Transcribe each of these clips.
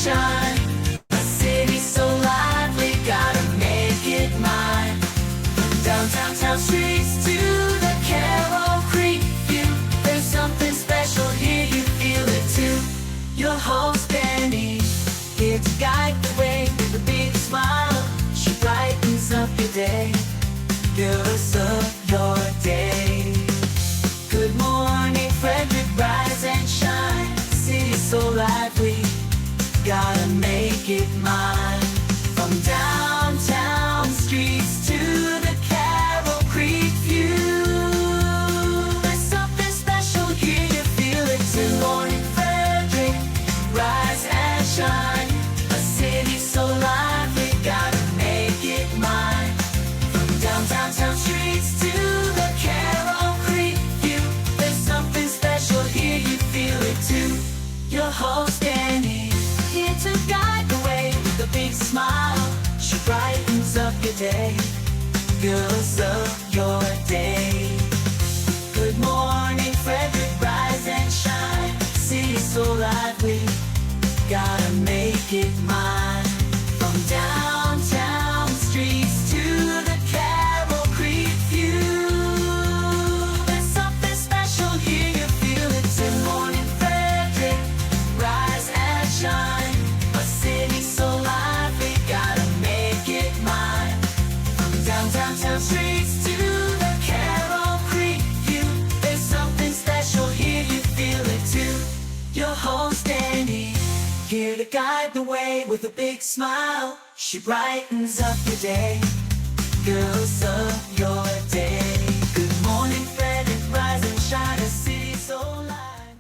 shine. A city so lively, gotta make it mine. Downtown town streets to the Carroll Creek view. There's something special here, you feel it too. Your host Dani, here to guide the way with a big smile. She brightens up your day, girls of your day. Good morning Frederick, rise and shine. City so lively, gotta make it mine. From downtown streets to the Carroll Creek view. There's something special here, you feel it too. Good morning Frederick, rise and shine. A city so lively, gotta make it mine. From downtown streets to the Carroll Creek view. There's something special here, you feel it too. Your host Dani, here to guide the way with a big smile. She brightens up your day, girls of your day. Good morning Frederick, rise and shine. City so lively, gotta make it mine. From downtown streets to the Carroll Creek view. There's something special here, you feel it too. Good morning Frederick, rise and shine. A city so lively, gotta make it mine. From downtown streets to the Carroll Creek view. There's something special here, you feel it too. Your host Dani, here to guide the way with a big smile. She brightens up your day, girls of your day. Good morning Frederick, rise and shine. A city so live.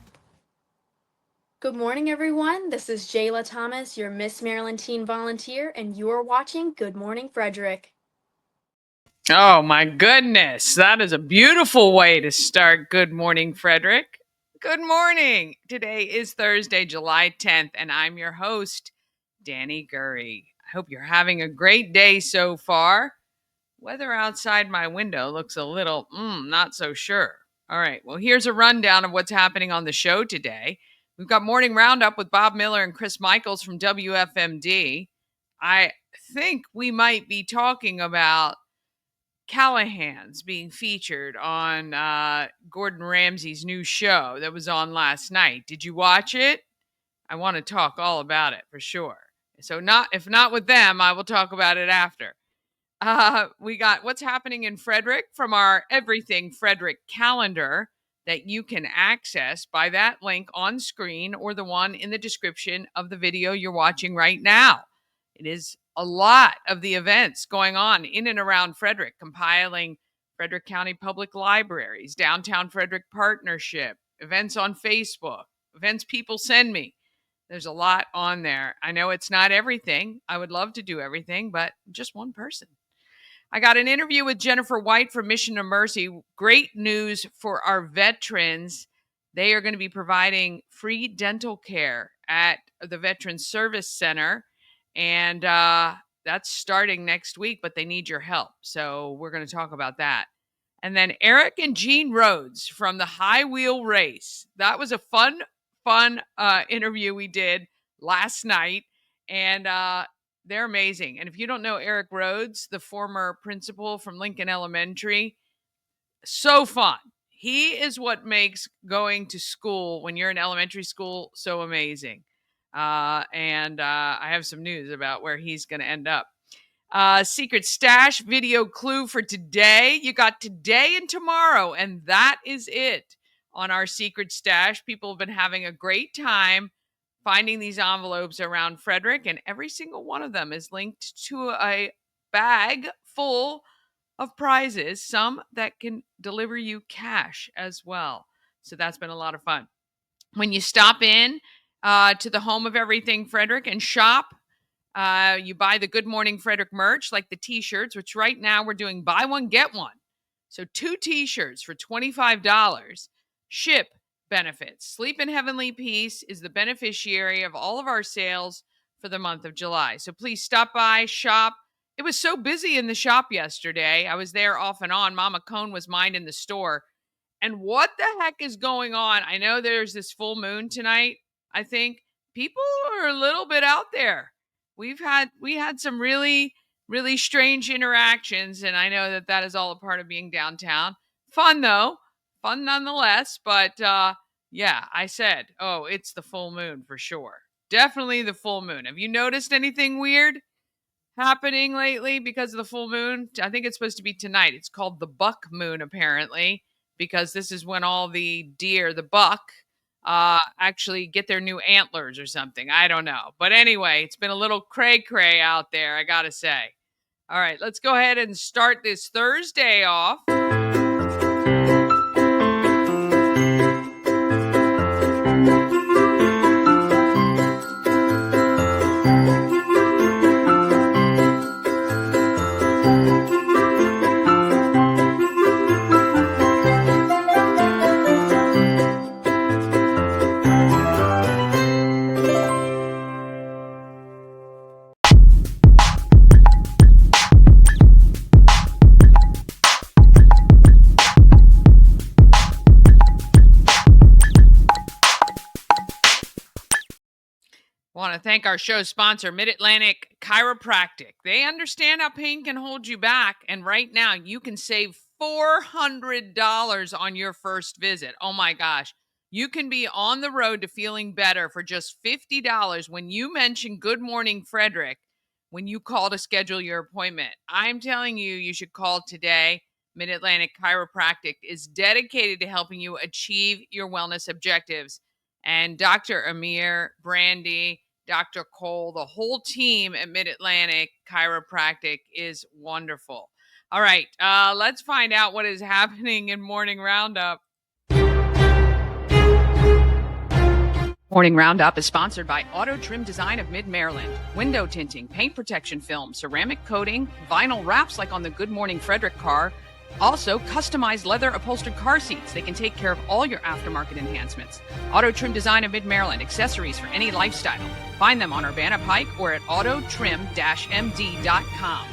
Good morning, everyone. This is Jayla Thomas, your Miss Maryland Teen Volunteer, and you're watching Good Morning Frederick. Oh my goodness, that is a beautiful way to start Good Morning Frederick. Good morning. Today is Thursday, July 10th, and I'm your host, Dani Gurrie. I hope you're having a great day so far. Weather outside my window looks a little, not so sure. All right, well, here's a rundown of what's happening on the show today. We've got Morning Roundup with Bob Miller and Chris Michaels from WFMD. I think we might be talking about Callahan's being featured on Gordon Ramsay's new show that was on last night. Did you watch it? I want to talk all about it for sure. So if not with them, I will talk about it after. We got what's happening in Frederick from our Everything Frederick calendar that you can access by that link on screen or the one in the description of the video you're watching right now. It is a lot of the events going on in and around Frederick, compiling Frederick County Public Libraries, Downtown Frederick Partnership, events on Facebook, events people send me. There's a lot on there. I know it's not everything. I would love to do everything, but just one person. I got an interview with Jennifer White from Mission to Mercy. Great news for our veterans. They are going to be providing free dental care at the Veterans Service Center. And that's starting next week, but they need your help. So we're going to talk about that. And then Eric and Jeanne Rhodes from the High Wheel Race. That was a fun interview we did last night. And they're amazing. And if you don't know Eric Rhodes, the former principal from Lincoln Elementary, so fun. He is what makes going to school when you're in elementary school so amazing. And I have some news about where he's going to end up. Secret Stash video clue for today. You got today and tomorrow, and that is it on our Secret Stash. People have been having a great time finding these envelopes around Frederick, and every single one of them is linked to a bag full of prizes, some that can deliver you cash as well. So that's been a lot of fun. When you stop in to the home of Everything Frederick and shop, you buy the Good Morning Frederick merch, like the t-shirts, which right now we're doing buy one, get one. So 2 t-shirts for $25. Ship benefits. Sleep in Heavenly Peace is the beneficiary of all of our sales for the month of July. So please stop by, shop. It was so busy in the shop yesterday. I was there off and on. Mama Cone was minding the store. And what the heck is going on? I know there's this full moon tonight, I think. people are a little bit out there. We had some really, really strange interactions, and I know that is all a part of being downtown. Fun though, fun nonetheless. But yeah, I said, oh, it's the full moon for sure. Definitely the full moon. Have you noticed anything weird happening lately because of the full moon? I think it's supposed to be tonight. It's called the buck moon, apparently, because this is when all the deer, the buck, actually get their new antlers or something. I don't know. But anyway, it's been a little cray out there, I gotta say. All right, let's go ahead and start this Thursday off. Want to thank our show sponsor, Mid-Atlantic Chiropractic. They understand how pain can hold you back, and right now you can save $400 on your first visit. Oh my gosh. You can be on the road to feeling better for just $50 when you mention Good Morning Frederick when you call to schedule your appointment. I'm telling you, you should call today. Mid-Atlantic Chiropractic is dedicated to helping you achieve your wellness objectives. And Dr. Amir, Brandy, Dr. Cole, the whole team at Mid-Atlantic Chiropractic is wonderful. All right, let's find out what is happening in Morning Roundup. Morning Roundup is sponsored by Auto Trim Design of Mid-Maryland. Window tinting, paint protection film, ceramic coating, vinyl wraps like on the Good Morning Frederick car. Also, customized leather upholstered car seats. They can take care of all your aftermarket enhancements. Auto Trim Design of Mid-Maryland. Accessories for any lifestyle. Find them on Urbana Pike or at autotrim-md.com.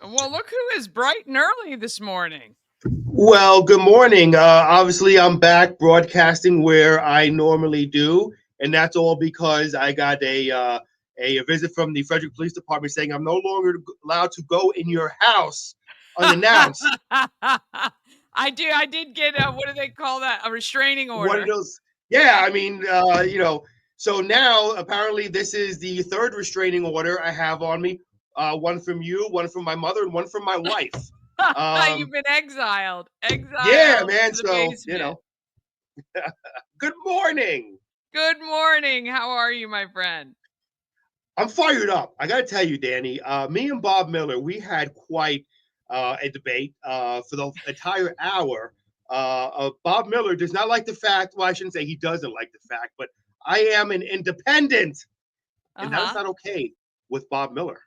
Well, look who is bright and early this morning. Well, good morning. Obviously, I'm back broadcasting where I normally do, and that's all because I got a visit from the Frederick Police Department saying I'm no longer allowed to go in your house unannounced. I did get what do they call that? A restraining order. One of those. Yeah, I mean, So now apparently this is the third restraining order I have on me. One from you, one from my mother, and one from my wife. You've been exiled. Yeah, man. To the So basement. Good morning. Good morning. How are you, my friend? I'm fired up. I got to tell you, Dani, me and Bob Miller, we had quite a debate for the entire hour. Bob Miller does not like the fact, well, I shouldn't say he doesn't like the fact, but I am an independent. And that's not okay with Bob Miller.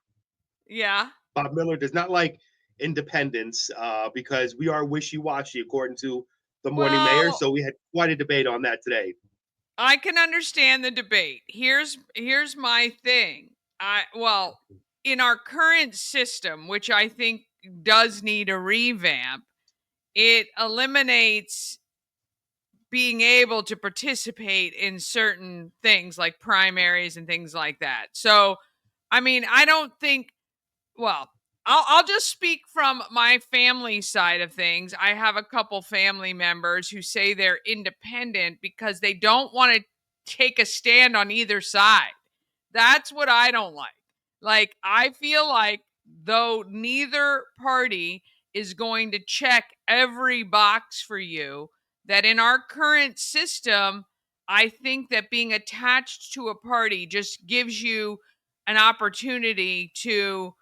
Yeah. Bob Miller does not like independence because we are wishy-washy, according to the morning mayor. So we had quite a debate on that today. I can understand the debate. Here's my thing. In our current system, which I think does need a revamp, it eliminates being able to participate in certain things like primaries and things like that. So, I mean, I don't think, I'll just speak from my family side of things. I have a couple family members who say they're independent because they don't want to take a stand on either side. That's what I don't like. Like, I feel like though neither party is going to check every box for you, that in our current system, I think that being attached to a party just gives you an opportunity to,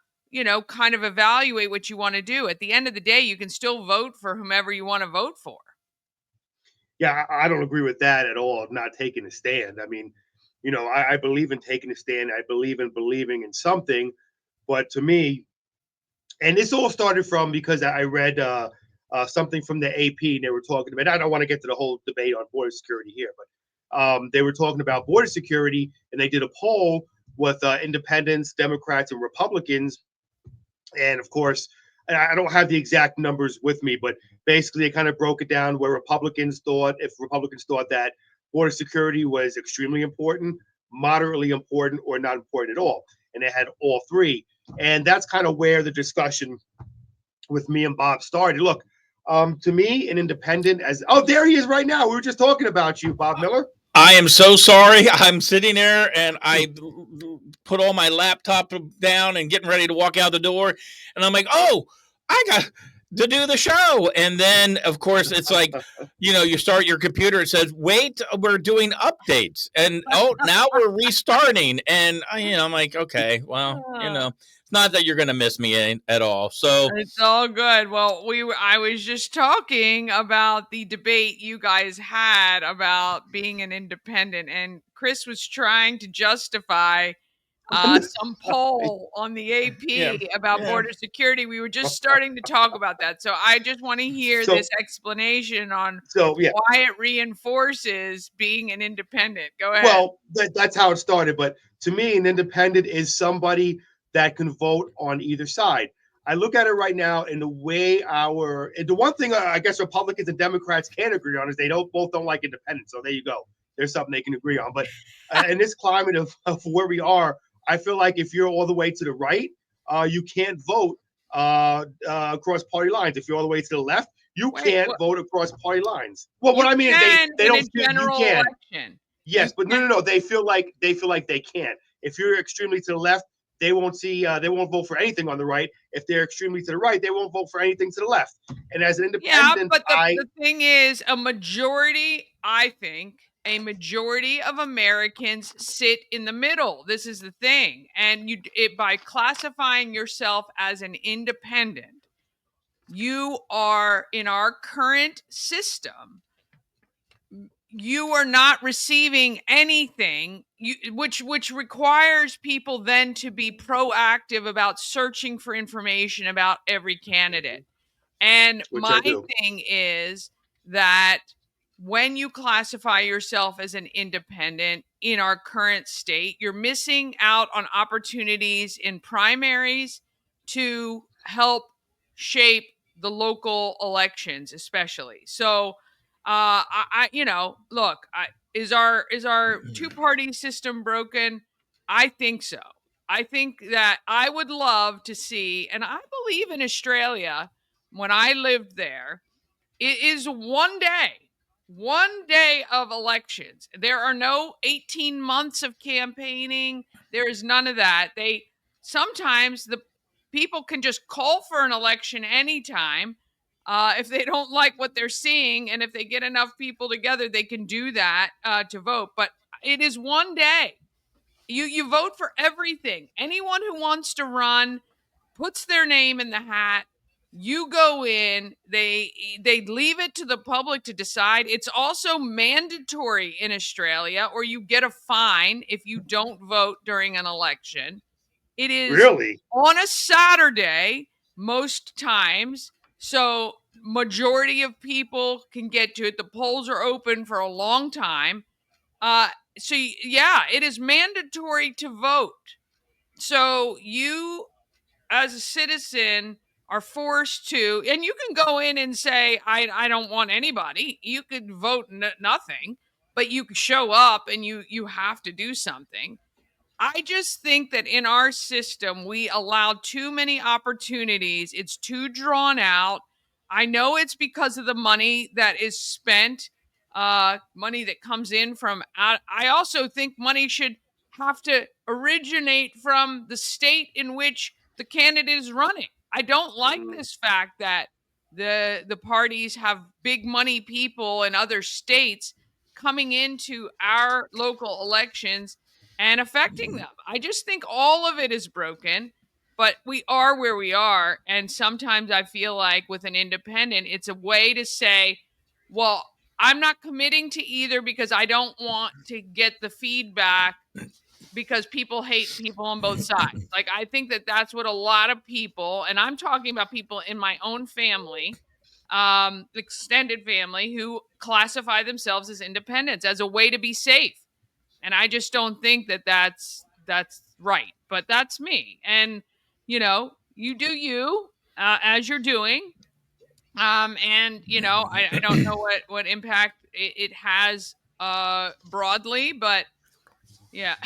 kind of evaluate what you want to do. At the end of the day, you can still vote for whomever you want to vote for. Yeah, I don't agree with that at all, of not taking a stand. I mean, I believe in taking a stand. I believe in believing in something. But to me, and this all started from because I read something from the AP, and they were talking about, I don't want to get to the whole debate on border security here, but they were talking about border security, and they did a poll with independents, Democrats, and Republicans. And of course, I don't have the exact numbers with me, but basically they kind of broke it down where if Republicans thought that border security was extremely important, moderately important, or not important at all. And they had all three. And that's kind of where the discussion with me and Bob started. Look, to me, an independent as there he is right now. We were just talking about you, Bob Miller. I am so sorry. I'm sitting there and I put all my laptop down and getting ready to walk out the door. And I'm like, oh, I got to do the show. And then, of course, it's like, you start your computer. It says, wait, we're doing updates. And now we're restarting. And, I'm like, okay, well, it's not that you're going to miss me at all. So it's all good. Well, I was just talking about the debate you guys had about being an independent, and Chris was trying to justify some poll on the AP about border security. We were just starting to talk about that. So I just want to hear this explanation on why it reinforces being an independent. Go ahead. Well, that's how it started. But to me, an independent is somebody that can vote on either side. I look at it right now in the way the one thing I guess Republicans and Democrats can agree on is they both don't like independents. So there you go. There's something they can agree on. But in this climate of where we are, I feel like if you're all the way to the right, you can't vote across party lines. If you're all the way to the left, you can't vote across party lines. Well, what I mean is they don't feel you can. Election. Yes, but no. They feel like they can't. If you're extremely to the left, they won't vote for anything on the right. If they're extremely to the right, they won't vote for anything to the left. And as an independent, but the thing is, a majority of Americans sit in the middle. This is the thing. And by classifying yourself as an independent, you are, in our current system, you are not receiving anything, which requires people then to be proactive about searching for information about every candidate. And my thing is that when you classify yourself as an independent in our current state, you're missing out on opportunities in primaries to help shape the local elections, especially. So, is our two-party system broken? I think so. I think that I would love to see, and I believe in Australia, when I lived there, it is one day of elections. There are no 18 months of campaigning. There is none of that. Sometimes the people can just call for an election anytime. If they don't like what they're seeing, and if they get enough people together, they can do that to vote. But it is one day. You vote for everything. Anyone who wants to run puts their name in the hat. You go in. They leave it to the public to decide. It's also mandatory in Australia, or you get a fine if you don't vote during an election. It is really on a Saturday most times, so majority of people can get to it. The polls are open for a long time. So yeah, it is mandatory to vote. So you, as a citizen, are forced to, and you can go in and say, I don't want anybody. You could vote nothing, but you show up and you have to do something. I just think that in our system, we allow too many opportunities. It's too drawn out. I know it's because of the money that is spent, money that comes in from out. I also think money should have to originate from the state in which the candidate is running. I don't like this fact that the parties have big money people in other states coming into our local elections and affecting them. I just think all of it is broken, but we are where we are. And sometimes I feel like with an independent, it's a way to say, well, I'm not committing to either because I don't want to get the feedback because people hate people on both sides. Like, I think that that's what a lot of people, and I'm talking about people in my own family, extended family, who classify themselves as independents as a way to be safe. And I just don't think that that's right. But that's me. And you do you as you're doing. And I don't know what impact it has broadly, but yeah.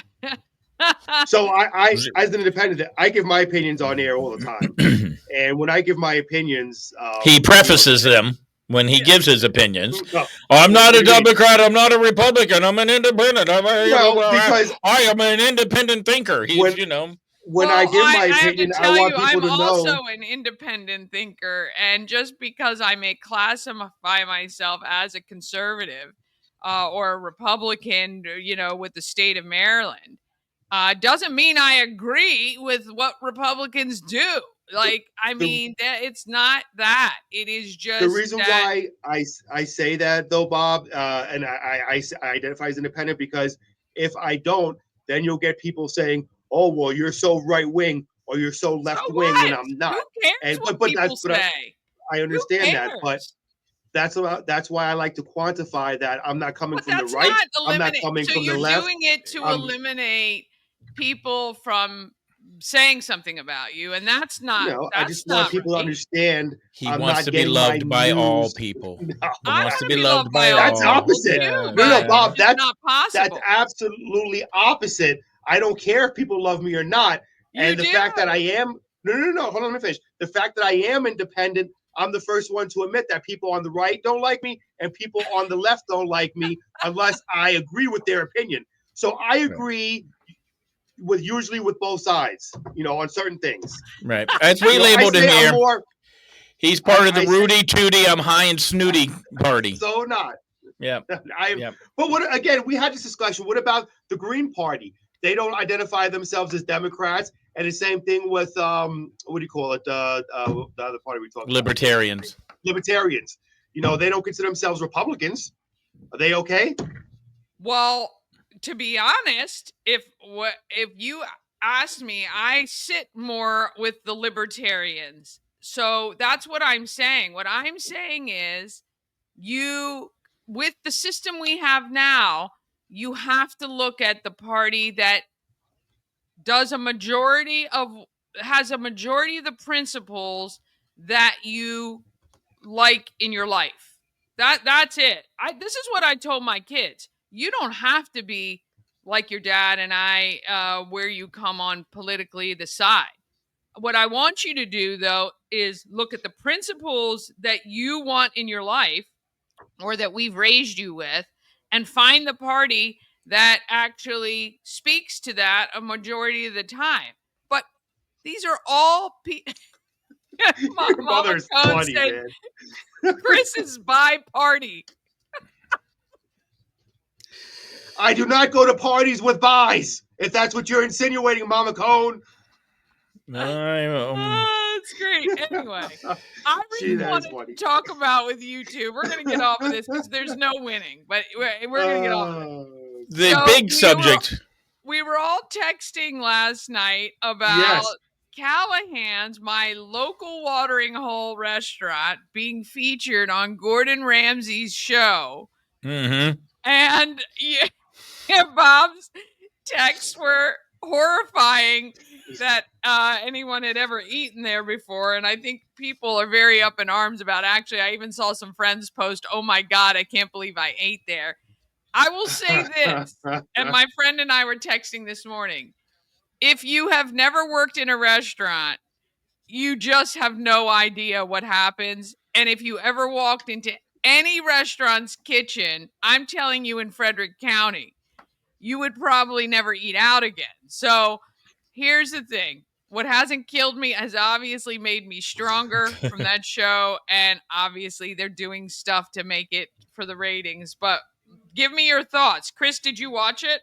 So I as an independent, I give my opinions on air all the time. And when I give my opinions, he prefaces them when he gives his opinions. no, I'm what not do a you mean? Democrat. I'm not a Republican. I'm an independent. Well, because I am an independent thinker. He's, when when I Well, give my I have to opinion, I tell want you, people I'm to know. also an independent thinker, and just because I may classify myself as a conservative or a Republican, with the state of Maryland, doesn't mean I agree with what Republicans do. Like, I The mean, it's not that. It is the just reason that. why I say that though, Bob, and I identify as independent because if I don't, then you'll get people saying, "Oh, well, you're so right wing or you're so So left wing," when what? I'm Who not. cares And what but that's people say? I Who understand that, but cares? that's why I like to quantify that I'm not coming But from the that's right, not I'm not eliminate. coming So from the you're left. doing it to I'm eliminate people from saying something about you, and that's not I that's just want not people to right. understand he I'm wants not to be getting my loved by all news. people. No, He I wants want to to be be loved loved by by all that's all. people opposite. too, No, but Yeah. it's Bob, just not that's possible. absolutely opposite. I don't care if people love me or not. You And the do. fact that I am no, hold on, let me finish. The fact that I am independent, I'm the first one to admit that people on the right don't like me and people on the left don't like me unless I agree with their opinion. So I agree usually with both sides, on certain things. Right. As we I labeled him say I'm here, more he's part of the I say Rudy Tooty, I'm high and snooty party. so not. Yeah. I Yeah. But what again? We had this discussion. What about the Green Party? They don't identify themselves as Democrats, and the same thing with what do you call it? The other party we talked about, Libertarians. Libertarians. They don't consider themselves Republicans. Are they okay? Well, to be honest, if you asked me, I sit more with the libertarians. So that's what I'm saying. What I'm saying is, with the system we have now, you have to look at the party that does has a majority of the principles that you like in your life. That's it. This is what I told my kids. You don't have to be like your dad and I, where you come on politically the side. What I want you to do though is look at the principles that you want in your life or that we've raised you with and find the party that actually speaks to that a majority of the time. But these are all Your Mama mother's Cone funny, said man. Chris is by party. I do not go to parties with buys. If that's what you're insinuating, Mama Cone. It's great. Anyway, I Gee, really that is wanted funny. to talk about with you two. We're gonna get off of this because there's no winning, but we're gonna get off of it. The So big subject. We were all texting last night about Yes. Callahan's, my local watering hole restaurant, being featured on Gordon Ramsay's show. Mm-hmm. And Bob's texts were horrifying that anyone had ever eaten there before. And I think people are very up in arms about I even saw some friends post, "Oh my God, I can't believe I ate there." I will say this, and my friend and I were texting this morning. If you have never worked in a restaurant, you just have no idea what happens. And if you ever walked into any restaurant's kitchen, I'm telling you in Frederick County, you would probably never eat out again. So here's the thing. What hasn't killed me has obviously made me stronger from that show. And obviously they're doing stuff to make it for the ratings. But give me your thoughts. Chris, did you watch it?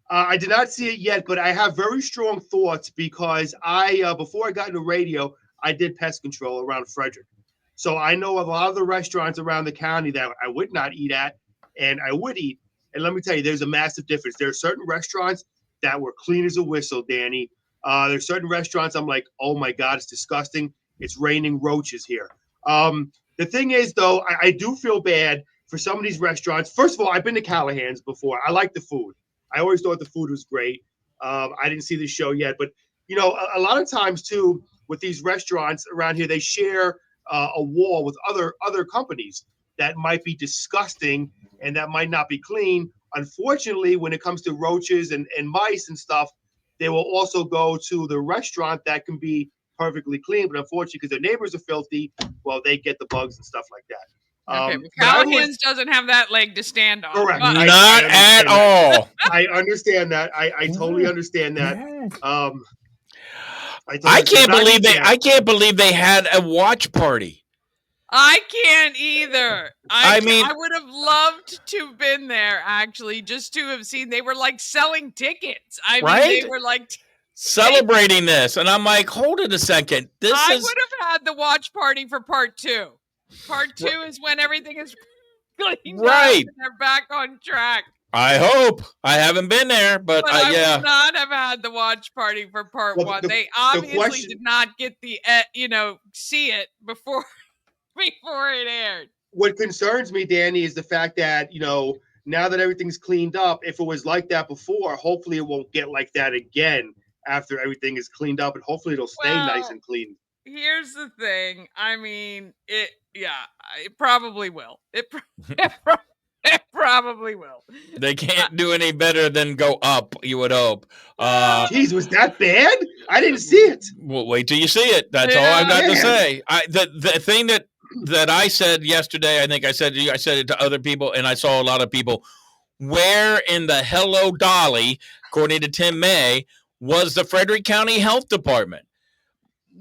I did not see it yet, but I have very strong thoughts because before I got into radio, I did pest control around Frederick. So I know a lot of the restaurants around the county that I would not eat at and I would eat. And let me tell you, there's a massive difference. There are certain restaurants that were clean as a whistle, Dani. There's certain restaurants I'm like, oh my God, it's disgusting. It's raining roaches here. The thing is, though, I do feel bad for some of these restaurants. First of all, I've been to Callahan's before. I like the food. I always thought the food was great. I didn't see the show yet, but a lot of times too with these restaurants around here, they share a wall with other companies. that might be disgusting and that might not be clean. Unfortunately, when it comes to roaches and mice and stuff, they will also go to the restaurant that can be perfectly clean. But unfortunately, because their neighbors are filthy, well, they get the bugs and stuff like that. Okay, but But I was Callahan's doesn't have that leg to stand on. correct. But Not at all. I understand that. I totally understand that. I can't believe they had a watch party. I can't either. I mean, I would have loved to have been there, actually, just to have seen. They were like selling tickets. I mean, they were like celebrating this, and I'm like, hold it a second. I would have had the watch party for part 2. Part 2 is when everything is cleaned up and they're back on track. I hope. I haven't been there, but I would not have had the watch party for part 1. They obviously did not get the see it before it aired. What concerns me, Dani, is the fact that now that everything's cleaned up, if it was like that before, hopefully it won't get like that again after everything is cleaned up, and hopefully it'll stay nice and clean. Here's the thing. I mean, it probably will. It probably will. They can't do any better than go up, you would hope. Jeez, was that bad? I didn't see it. Well, wait till you see it. That's all I've got to say. The thing that I said yesterday, I think I said it to other people, and I saw a lot of people. Where in the hello dolly, according to Tim May, was the Frederick County Health Department?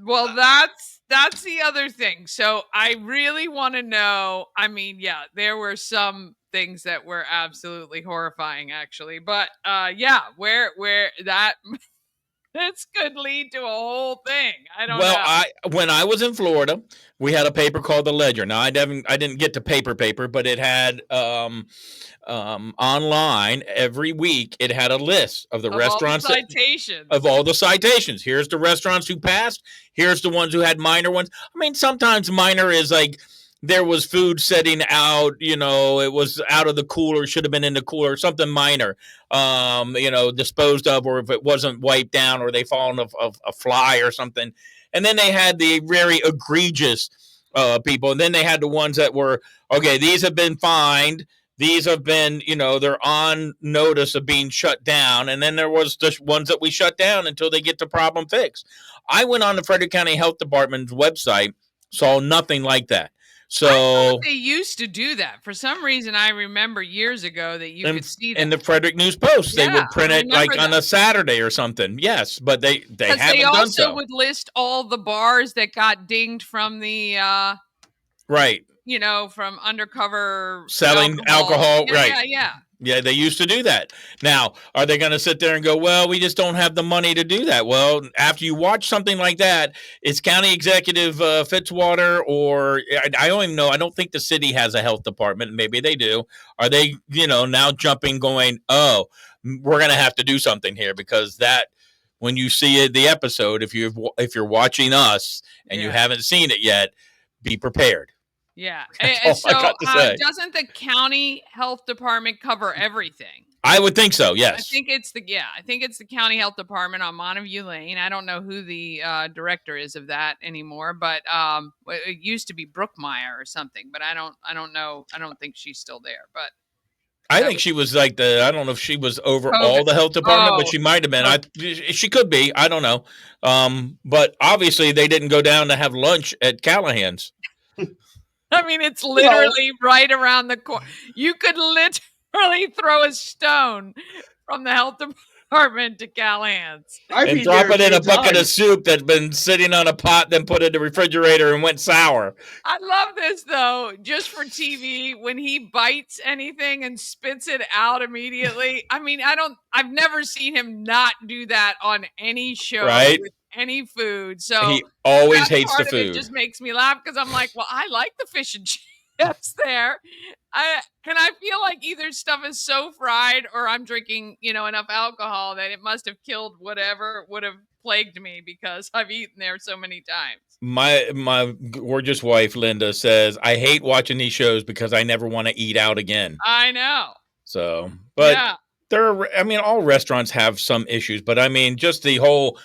Well, that's the other thing. So I really want to know. I mean, yeah, there were some things that were absolutely horrifying, actually. But where that this could lead to a whole thing. I don't know. When I was in Florida, we had a paper called The Ledger. Now I didn't get to paper, but it had online every week. It had a list of the restaurants, of all the citations. Here's the restaurants who passed. Here's the ones who had minor ones. I mean, sometimes minor is like there was food setting out, it was out of the cooler, should have been in the cooler, something minor, disposed of, or if it wasn't wiped down or they fallen of a fly or something. And then they had the very egregious people. And then they had the ones that were, okay, these have been fined. These have been, they're on notice of being shut down. And then there was the ones that we shut down until they get the problem fixed. I went on the Frederick County Health Department's website, saw nothing like that. So I thought they used to do that. For some reason, I remember years ago that you could see that. In the Frederick News Post, they would print it like on a Saturday or something. Yes, but they haven't done so. They also would list all the bars that got dinged from the from undercover selling alcohol. Yeah, they used to do that. Now, are they going to sit there and go, well, we just don't have the money to do that? Well, after you watch something like that, it's County Executive Fitzwater, or I don't even know. I don't think the city has a health department. Maybe they do. Are they, now jumping, going, oh, we're going to have to do something here? Because that, when you see the episode, if you're watching us and you haven't seen it yet, be prepared. Yeah. Doesn't the county health department cover everything? I would think so. Yes. I think it's the county health department on Montague Lane. I don't know who the director is of that anymore, but it used to be Brookmeyer or something, but I don't know. I don't think she's still there, but I think she was like I don't know if she was over all the health department, but she might have been. She could be. I don't know. But obviously they didn't go down to have lunch at Callahan's. I mean, it's literally right around the corner. You could literally throw a stone from the health department to Callahan's. And drop it in a bucket of soup that's been sitting on a pot, then put it in the refrigerator and went sour. I love this, though, just for TV, when he bites anything and spits it out immediately. I mean, I've never seen him not do that on any show. Right. With any food. So he always hates the food. It just makes me laugh because I'm like, well, I like the fish and chips there. I feel like either stuff is so fried or I'm drinking, enough alcohol that it must have killed whatever would have plagued me because I've eaten there so many times. My gorgeous wife, Linda, says, I hate watching these shows because I never want to eat out again. I know. So, but all restaurants have some issues, but I mean, just the whole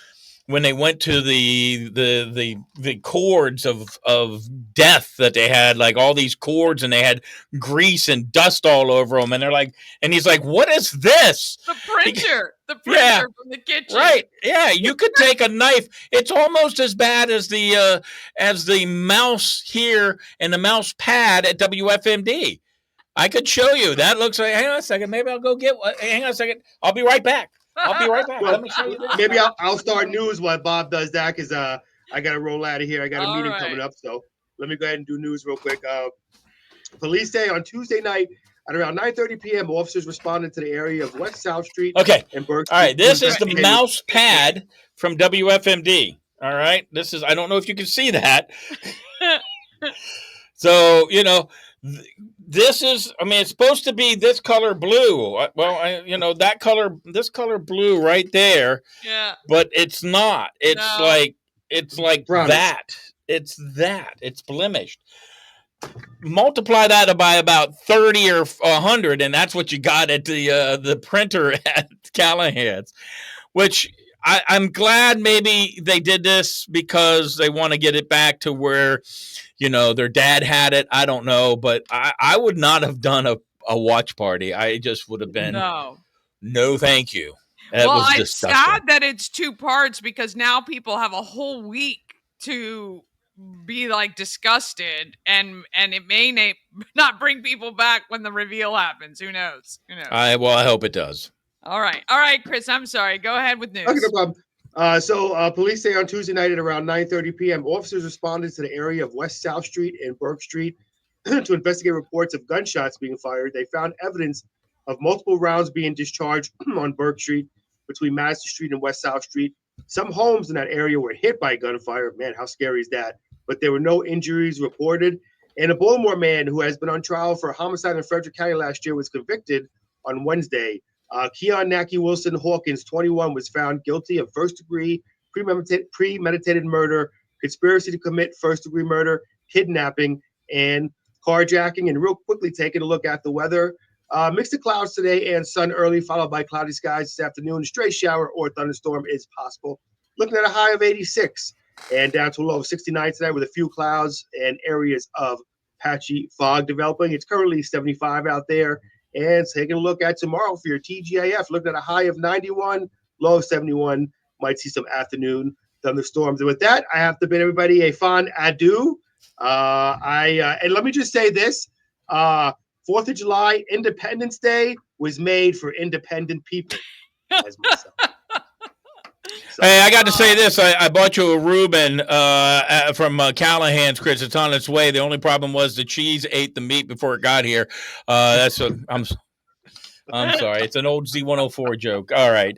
when they went to the cords of death that they had, like all these cords, and they had grease and dust all over them, and they're like, and he's like, "What is this?" The printer Yeah. from the kitchen. Right? Yeah, you could take a knife. It's almost as bad as the mouse here and the mouse pad at WFMD. I could show you. That looks like. Hang on a second. Maybe I'll go get one. Hang on a second. I'll be right back. Well, Let me show you this. maybe I'll start news while Bob does that, because I got to roll out of here. I got a meeting coming up, so let me go ahead and do news real quick. Police say on Tuesday night at around 9:30 p.m., officers responded to the area of West South Street. Okay. And Burke All right. Street This is the investigating- mouse pad from WFMD. All right. This is. I don't know if you can see that. So this is. I mean, it's supposed to be this color blue. Well, that color. This color blue right there. Yeah. But it's not. It's like Brown. that. It's that. It's blemished. Multiply that by about 30 or 100, and that's what you got at the printer at Callahan's. Which I'm glad maybe they did this because they want to get it back to where, their dad had it. I don't know, but I would not have done a watch party. I just would have been no, thank you. That was it's disgusting. sad that it's two parts, because now people have a whole week to be like disgusted, and it may not bring people back when the reveal happens. Who knows? I hope it does. All right, Chris. I'm sorry. Go ahead with news. Okay, no problem. So police say on Tuesday night at around 9:30 p.m., officers responded to the area of West South Street and Burke Street to investigate reports of gunshots being fired. They found evidence of multiple rounds being discharged on Burke Street between Madison Street and West South Street. Some homes in that area were hit by gunfire. Man, how scary is that? But there were no injuries reported. And a Baltimore man who has been on trial for a homicide in Frederick County last year was convicted on Wednesday. Keon Naki Wilson Hawkins, 21, was found guilty of first-degree premeditated murder, conspiracy to commit first-degree murder, kidnapping, and carjacking. And real quickly, taking a look at the weather. Mixed to clouds today and sun early, followed by cloudy skies this afternoon. A stray shower or thunderstorm is possible. Looking at a high of 86 and down to a low of 69 tonight with a few clouds and areas of patchy fog developing. It's currently 75 out there. And taking a look at tomorrow for your TGIF, looking at a high of 91, low of 71. Might see some afternoon thunderstorms. And with that, I have to bid everybody a fond adieu. And let me just say this. 4th of July, Independence Day was made for independent people, as myself. Hey, I got to say this. I bought you a Reuben from Callahan's, Chris. It's on its way. The only problem was the cheese ate the meat before it got here. I'm sorry. It's an old Z104 joke. All right.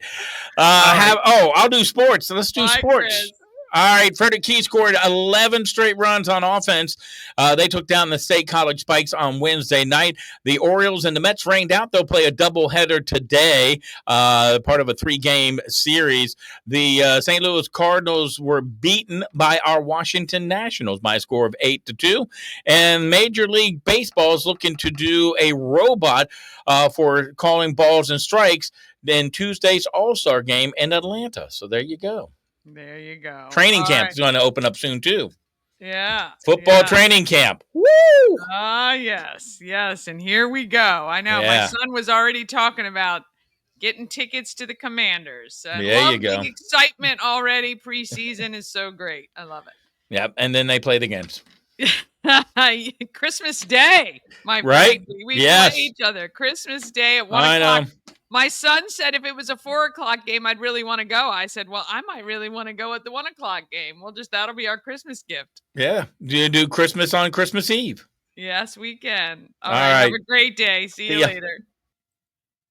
I'll do sports. Let's do sports. Chris. All right, Frederick Key scored 11 straight runs on offense. They took down the State College Spikes on Wednesday night. The Orioles and the Mets rained out. They'll play a doubleheader today, part of a 3-game series. The St. Louis Cardinals were beaten by our Washington Nationals by a score of 8-2. And Major League Baseball is looking to do a robot for calling balls and strikes in Tuesday's All-Star game in Atlanta. So there you go. There you go. Training All camp right. is going to open up soon, too. Yeah. Football yeah. training camp. Woo! Yes. And here we go. I know my son was already talking about getting tickets to the Commanders. There you go. The excitement already. Preseason is so great. I love it. Yep. And then they play the games. Christmas Day, my right? friend. We yes. play each other. Christmas Day at 1 I o'clock. know. My son said if it was a 4 o'clock game, I'd really want to go. I said, well, I might really want to go at the 1 o'clock game. That'll be our Christmas gift. Yeah. Do you do Christmas on Christmas Eve? Yes, we can. All right. right. Have a great day. See you later.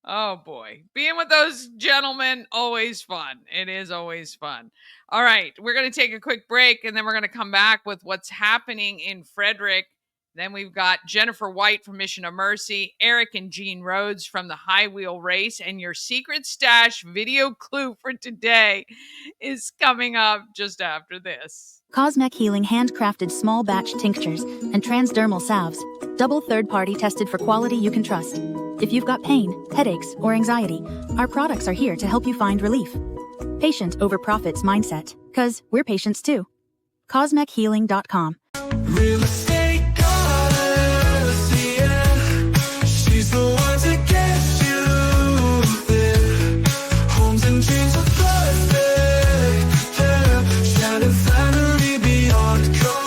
Oh, boy. Being with those gentlemen, always fun. It is always fun. All right. We're going to take a quick break, and then we're going to come back with what's happening in Frederick. Then we've got Jennifer White from Mission of Mercy, Eric and Jeanne Rhodes from the High Wheel Race, and your secret stash video clue for today is coming up just after this. Cosmec Healing handcrafted small batch tinctures and transdermal salves, double third-party tested for quality you can trust. If you've got pain, headaches, or anxiety, our products are here to help you find relief. Patient over profits mindset, cause we're patients too. CosmecHealing.com. Real estate goddess, yeah. She's the one to get you there. Homes and dreams are perfect, yeah. Shannon Flannery beyond compare.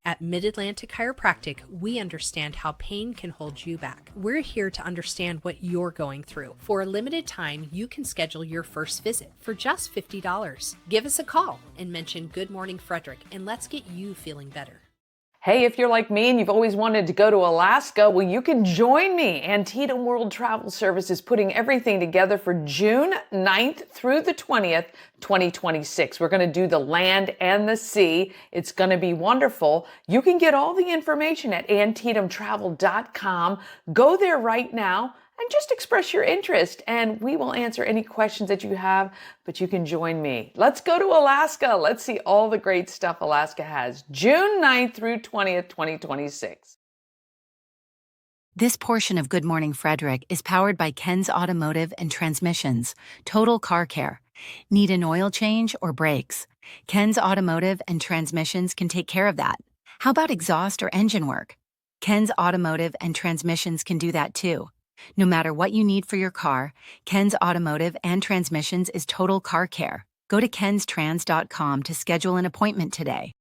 At Mid-Atlantic Chiropractic, we understand how pain can hold you back. We're here to understand what you're going through. For a limited time, you can schedule your first visit for just $50. Give us a call and mention Good Morning Frederick, and let's get you feeling better. Hey, if you're like me and you've always wanted to go to Alaska, well, you can join me. Antietam World Travel Service is putting everything together for June 9th through the 20th, 2026. We're going to do the land and the sea. It's going to be wonderful. You can get all the information at antietamtravel.com. Go there right now and just express your interest, and we will answer any questions that you have, but you can join me. Let's go to Alaska. Let's see all the great stuff Alaska has. June 9th through 20th, 2026. This portion of Good Morning Frederick is powered by Ken's Automotive and Transmissions, Total Car Care. Need an oil change or brakes? Ken's Automotive and Transmissions can take care of that. How about exhaust or engine work? Ken's Automotive and Transmissions can do that too. No matter what you need for your car, Ken's Automotive and Transmissions is Total Car Care. Go to kenstrans.com to schedule an appointment today.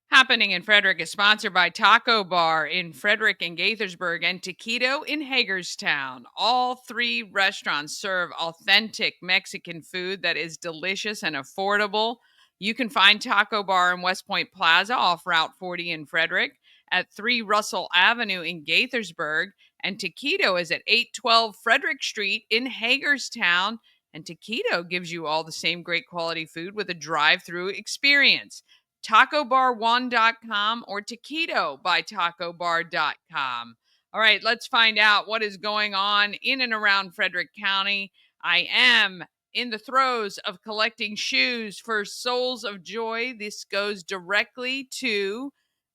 Happening in Frederick is sponsored by Taco Bar in Frederick and Gaithersburg and Taquito in Hagerstown. All three restaurants serve authentic Mexican food that is delicious and affordable. You can find Taco Bar in West Point Plaza off Route 40 in Frederick, at 3 Russell Avenue in Gaithersburg, and Taquito is at 812 Frederick Street in Hagerstown. And Taquito gives you all the same great quality food with a drive-through experience. TacoBar1.com or Taquito by TacoBar.com. All right, let's find out what is going on in and around Frederick County. I am in the throes of collecting shoes for Souls of Joy. This goes directly to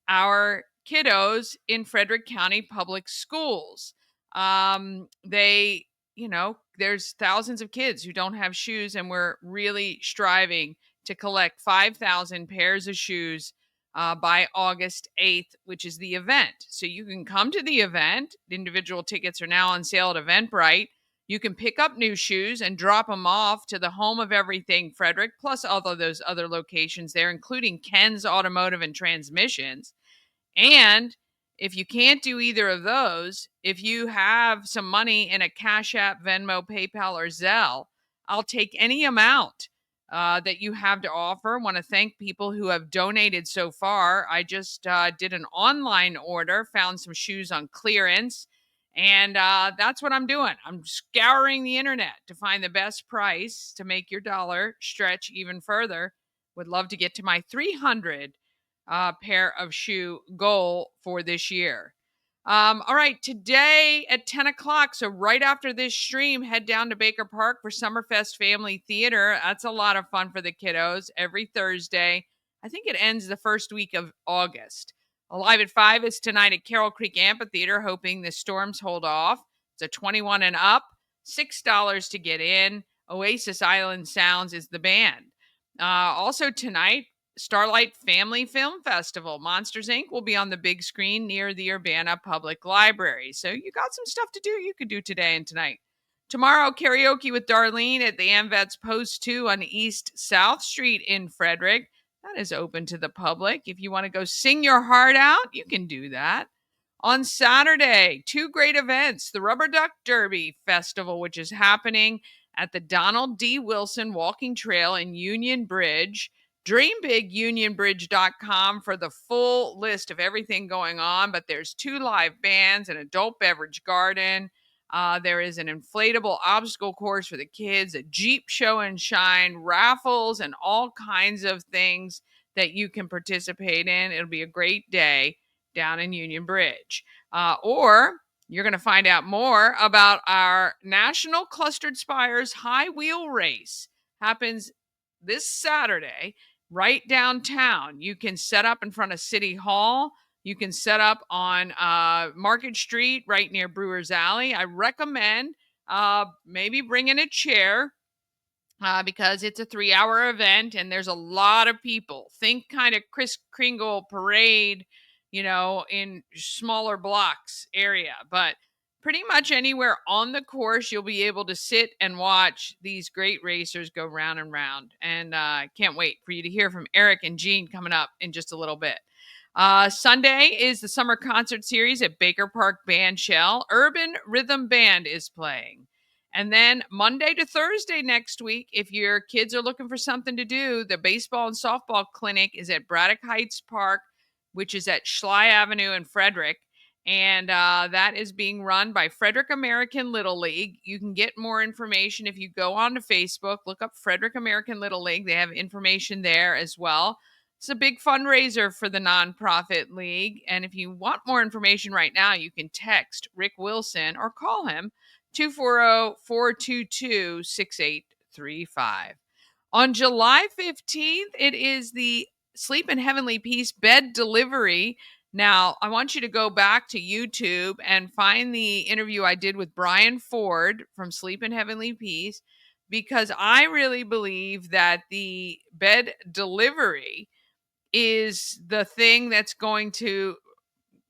our kiddos in Frederick County Public Schools. There's thousands of kids who don't have shoes, and we're really striving to collect 5,000 pairs of shoes by August 8th, which is the event. So you can come to the event. Individual tickets are now on sale at Eventbrite. You can pick up new shoes and drop them off to the home of everything Frederick, plus all of those other locations there, including Ken's Automotive and Transmissions. And if you can't do either of those, if you have some money in a Cash App, Venmo, PayPal, or Zelle, I'll take any amount that you have to offer. I want to thank people who have donated so far. I just did an online order, found some shoes on clearance, and that's what I'm doing. I'm scouring the internet to find the best price to make your dollar stretch even further. Would love to get to my 300 pair of shoe goal for this year. All right, today at 10 o'clock, so right after this stream, head down to Baker Park for Summerfest Family Theater. That's a lot of fun for the kiddos every Thursday. I think it ends the first week of August. Alive at 5 is tonight at Carroll Creek Amphitheater, hoping the storms hold off. It's a 21 and up, $6 to get in. Oasis Island Sounds is the band. Also tonight, Starlight Family Film Festival. Monsters Inc. will be on the big screen near the Urbana Public Library. So you got some stuff to do you could do today and tonight. Tomorrow, karaoke with Darlene at the AmVets Post 2 on East South Street in Frederick. That is open to the public. If you want to go sing your heart out, you can do that. On Saturday, 2 great events. The Rubber Duck Derby Festival, which is happening at the Donald D. Wilson Walking Trail in Union Bridge. DreamBigUnionBridge.com for the full list of everything going on, but there's 2 live bands, an adult beverage garden. There is an inflatable obstacle course for the kids, a Jeep show and shine, raffles, and all kinds of things that you can participate in. It'll be a great day down in Union Bridge. Or You're going to find out more about our National Clustered Spires High Wheel Race. Happens this Saturday right downtown. You can set up in front of City Hall. You can set up on Market Street right near Brewers Alley. I recommend maybe bringing a chair because it's a 3-hour event and there's a lot of people. Think kind of Kris Kringle parade, in smaller blocks area, but pretty much anywhere on the course, you'll be able to sit and watch these great racers go round and round. And can't wait for you to hear from Eric and Jeanne coming up in just a little bit. Sunday is the summer concert series at Baker Park Band Shell. Urban Rhythm Band is playing. And then Monday to Thursday next week, if your kids are looking for something to do, the baseball and softball clinic is at Braddock Heights Park, which is at Schley Avenue in Frederick. And that is being run by Frederick American Little League. You can get more information if you go onto Facebook, look up Frederick American Little League. They have information there as well. It's a big fundraiser for the nonprofit league. And if you want more information right now, you can text Rick Wilson or call him 240-422-6835. On July 15th, it is the Sleep in Heavenly Peace bed delivery. Now, I want you to go back to YouTube and find the interview I did with Brian Ford from Sleep in Heavenly Peace, because I really believe that the bed delivery is the thing that's going to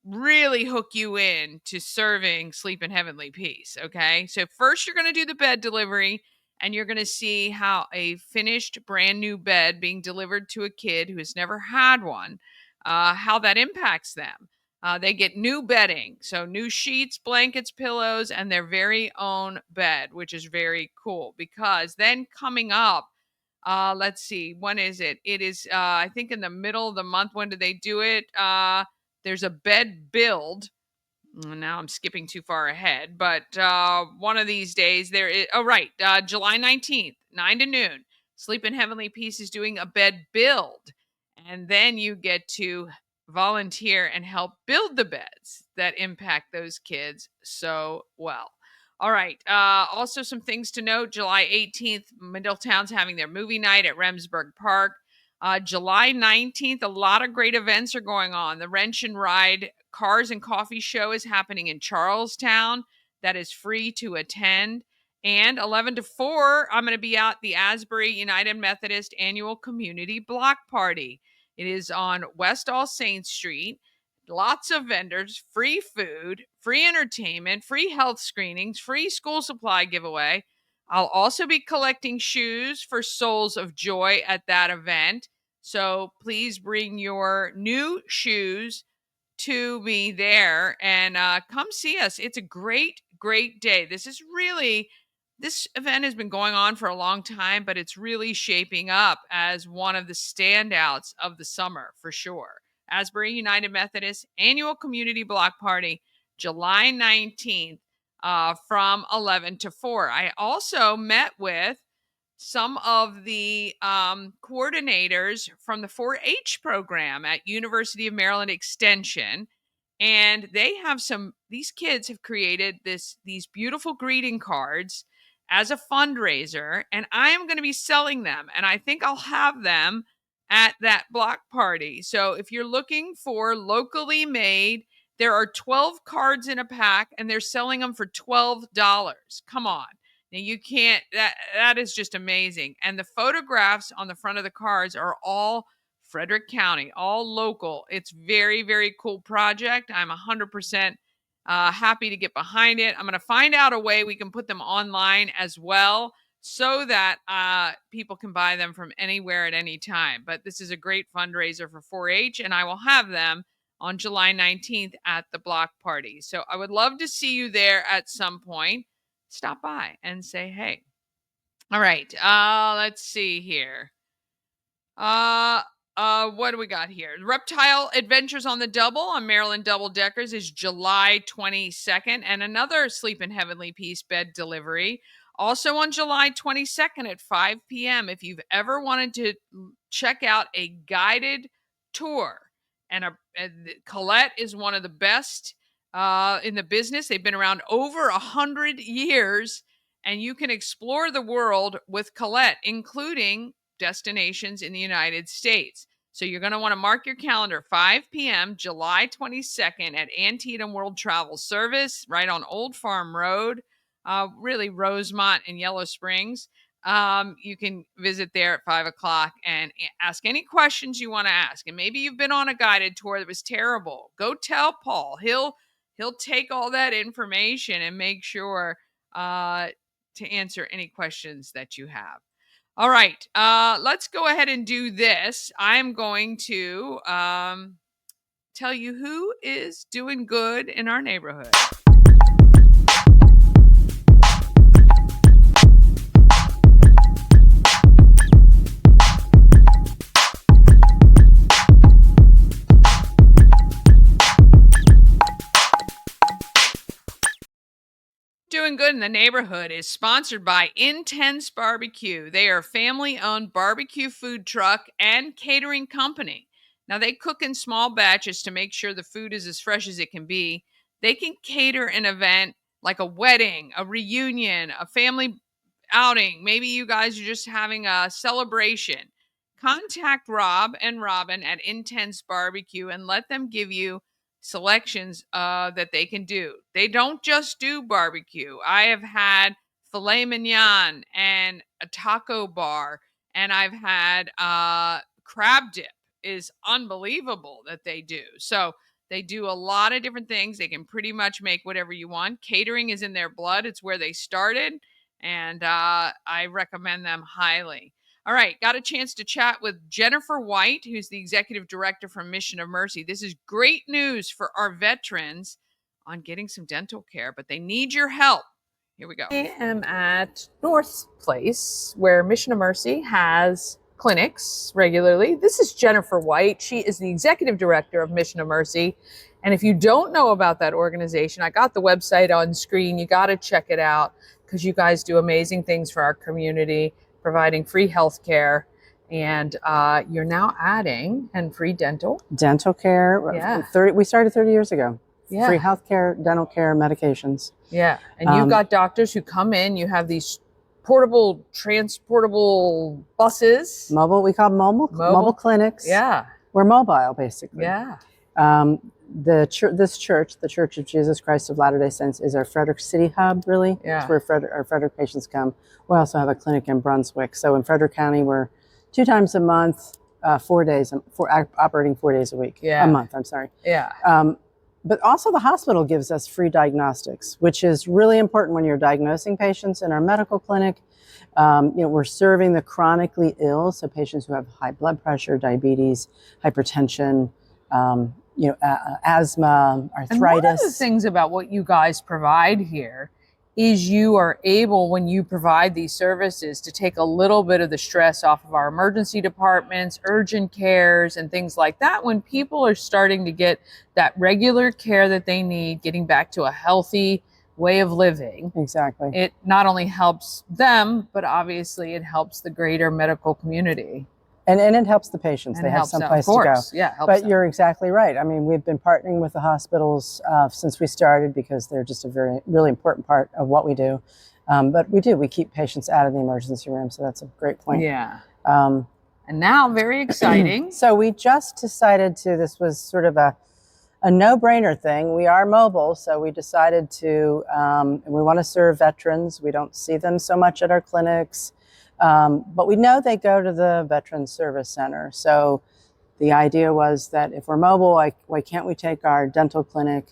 really hook you in to serving Sleep in Heavenly Peace. Okay. So first you're going to do the bed delivery and you're going to see how a finished brand new bed being delivered to a kid who has never had one, how that impacts them. They get new bedding. So new sheets, blankets, pillows, and their very own bed, which is very cool, because then coming up, let's see, when is it? It is, I think in the middle of the month. When do they do it? There's a bed build. Now I'm skipping too far ahead, but one of these days there is, July 19th, 9 to noon. Sleep in Heavenly Peace is doing a bed build. And then you get to volunteer and help build the beds that impact those kids so well. All right. Also, some things to note. July 18th, Middletown's having their movie night at Remsburg Park. July 19th, a lot of great events are going on. The Wrench and Ride Cars and Coffee Show is happening in Charlestown. That is free to attend. And 11 to 4, I'm going to be at the Asbury United Methodist Annual Community Block Party. It is on West All Saints Street. Lots of vendors, free food, free entertainment, free health screenings, free school supply giveaway. I'll also be collecting shoes for Souls of Joy at that event. So please bring your new shoes to me there and come see us. It's a great, great day. This event has been going on for a long time, but it's really shaping up as one of the standouts of the summer for sure. Asbury United Methodist Annual Community Block Party, July 19th, from 11 to 4. I also met with some of the coordinators from the 4-H program at University of Maryland Extension. And they have these kids have created these beautiful greeting cards as a fundraiser, and I am going to be selling them. And I think I'll have them at that block party. So if you're looking for locally made, there are 12 cards in a pack and they're selling them for $12. Come on. Now you can't, that is just amazing. And the photographs on the front of the cards are all Frederick County, all local. It's very, very cool project. I'm 100% happy to get behind it. I'm going to find out a way we can put them online as well so that people can buy them from anywhere at any time. But this is a great fundraiser for 4-H, and I will have them on July 19th at the block party. So I would love to see you there at some point. Stop by and say hey. All right. Let's see here. What do we got here? Reptile Adventures on the Double on Maryland Double Deckers is July 22nd, and another Sleep in Heavenly Peace bed delivery also on July 22nd at 5 p.m. If you've ever wanted to check out a guided tour, and Colette is one of the best in the business. They've been around over 100 years, and you can explore the world with Colette, including destinations in the United States. So you're going to want to mark your calendar, 5 p.m., July 22nd at Antietam World Travel Service, right on Old Farm Road, really Rosemont and Yellow Springs. You can visit there at 5 o'clock and ask any questions you want to ask. And maybe you've been on a guided tour that was terrible. Go tell Paul. He'll take all that information and make sure to answer any questions that you have. All right, let's go ahead and do this. I'm going to tell you who is doing good in our neighborhood. Doing Good in the Neighborhood is sponsored by Intense Barbecue. They are a family-owned barbecue food truck and catering company. Now, they cook in small batches to make sure the food is as fresh as it can be. They can cater an event like a wedding, a reunion, a family outing. Maybe you guys are just having a celebration. Contact Rob and Robin at Intense Barbecue and let them give you selections that they can do. They don't just do barbecue. I have had filet mignon and a taco bar, and I've had crab dip is unbelievable that they do. So they do a lot of different things. They can pretty much make whatever you want. Catering is in their blood. It's where they started, and I recommend them highly. All right, got a chance to chat with Jennifer White, who's the executive director from Mission of Mercy. This is great news for our veterans on getting some dental care, but they need your help. Here we go. I am at North Place, where Mission of Mercy has clinics regularly. This is Jennifer White. She is the executive director of Mission of Mercy. And if you don't know about that organization, I got the website on screen. You got to check it out because you guys do amazing things for our community, providing free health care. And you're now adding and free dental. Dental care. Yeah. We started 30 years ago. Yeah. Free health care, dental care, medications. Yeah. And you've got doctors who come in. You have these portable, transportable buses. Mobile, we call them mobile clinics. Yeah. We're mobile, basically. Yeah. This church, the Church of Jesus Christ of Latter-day Saints, is our Frederick City hub, really. Yeah. It's where our Frederick patients come. We also have a clinic in Brunswick. So in Frederick County, we're 2 times a month, 4 days, operating 4 days a week. Yeah. A month, I'm sorry. Yeah. But also the hospital gives us free diagnostics, which is really important when you're diagnosing patients in our medical clinic. We're serving the chronically ill, so patients who have high blood pressure, diabetes, hypertension, asthma, arthritis. And one of the things about what you guys provide here is you are able, when you provide these services, to take a little bit of the stress off of our emergency departments, urgent cares, and things like that. When people are starting to get that regular care that they need, getting back to a healthy way of living. Exactly. It not only helps them, but obviously it helps the greater medical community. And it helps the patients. They have someplace to go. Yeah, but you're exactly right. I mean, we've been partnering with the hospitals since we started because they're just a really important part of what we do. But we keep patients out of the emergency room. So that's a great point. Yeah. And now, very exciting. So we just decided this was sort of a no-brainer thing. We are mobile, so we decided to, we want to serve veterans. We don't see them so much at our clinics. But we know they go to the Veterans Service Center. So the idea was that if we're mobile, why can't we take our dental clinic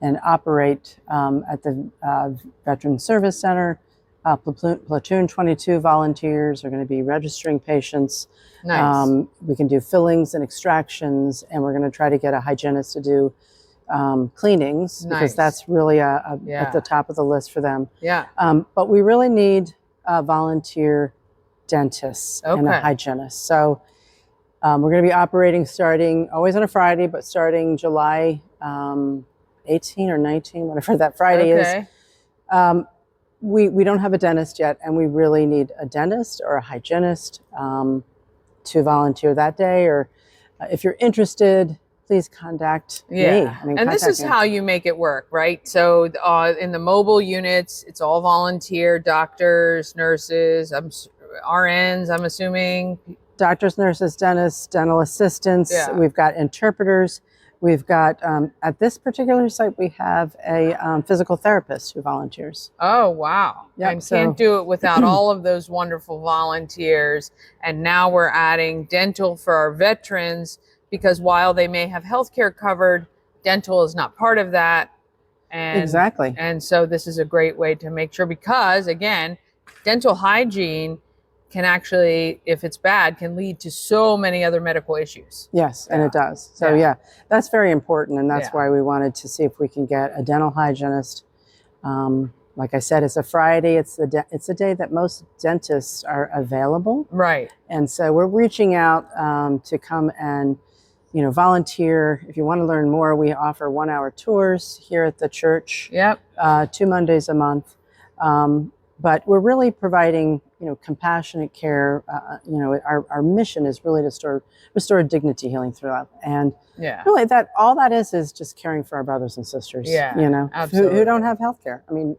and operate at the Veterans Service Center? Platoon 22 volunteers are going to be registering patients. Nice. We can do fillings and extractions, and we're going to try to get a hygienist to do cleanings because that's really at the top of the list for them. Yeah. But we really need volunteer dentists and a hygienist. So we're going to be operating starting always on a Friday, but starting July 18 or 19, whatever that Friday is. We don't have a dentist yet, and we really need a dentist or a hygienist to volunteer that day. Or if you're interested, please contact me. Yeah. I mean, And this contact is me. how you make it work, right? So in the mobile units, it's all volunteer, doctors, nurses, RNs, I'm assuming. Doctors, nurses, dentists, dental assistants. Yeah. We've got interpreters. We've got, at this particular site, we have a physical therapist who volunteers. Oh, wow. Yep, And so- can't do it without all of those wonderful volunteers. And now we're adding dental for our veterans, because while they may have healthcare covered, dental is not part of that. And, Exactly. And so this is a great way to make sure, because again, dental hygiene can actually, if it's bad, can lead to so many other medical issues. Yes, and it does. So Yeah. yeah, that's very important, and that's Yeah. why we wanted to see if we can get a dental hygienist. Like I said, it's a Friday. It's the day that most dentists are available, Right. and so we're reaching out to come and volunteer. If you want to learn more, we offer 1-hour tours here at the church. Yep. 2 Mondays a month. But we're really providing, compassionate care. Our mission is really to restore dignity, healing throughout. And Yeah. really all that is just caring for our brothers and sisters, Yeah, who absolutely. don't have health care. I mean,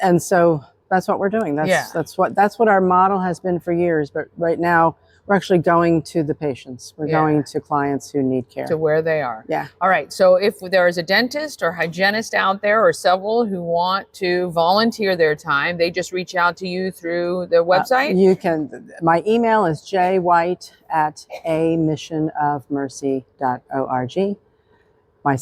and so that's what we're doing. That's what our model has been for years. But right now we're actually going to the patients. We're going to clients who need care. To where they are. Yeah. All right. So if there is a dentist or hygienist out there, or several who want to volunteer their time, they just reach out to you through the website? You can. My email is jwhite@amissionofmercy.org. My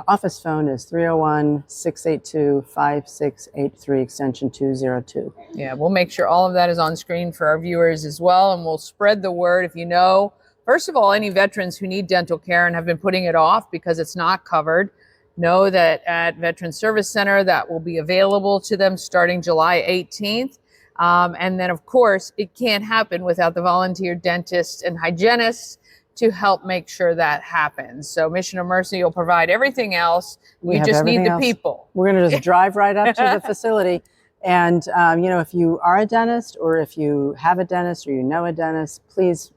office phone is 301-682-5683, extension 202. Yeah, we'll make sure all of that is on screen for our viewers as well, and we'll spread the word. If you know, first of all, any veterans who need dental care and have been putting it off because it's not covered, know that at Veterans Service Center that will be available to them starting July 18th. And then, of course, it can't happen without the volunteer dentists and hygienists to help make sure that happens. So Mission of Mercy will provide everything else. You just need the people. We're going to just drive right up to the facility. And, if you are a dentist, or if you have a dentist, or you know a dentist, please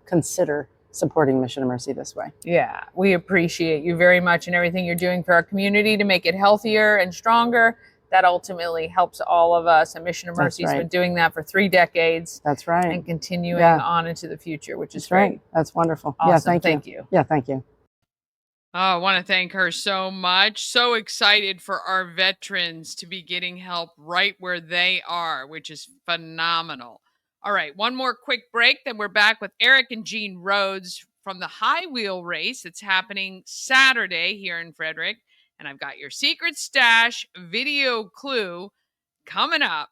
consider supporting Mission of Mercy this way. Yeah, we appreciate you very much and everything you're doing for our community to make it healthier and stronger. That ultimately helps all of us. And Mission of Mercy has been doing that for 3 decades. That's right. And continuing on into the future, which is great. Right. That's wonderful. Awesome. Yeah, Thank you. Yeah, thank you. Oh, I want to thank her so much. So excited for our veterans to be getting help right where they are, which is phenomenal. All right, one more quick break, then we're back with Eric and Jeanne Rhodes from the high wheel race that's happening Saturday here in Frederick. And I've got your secret stash video clue coming up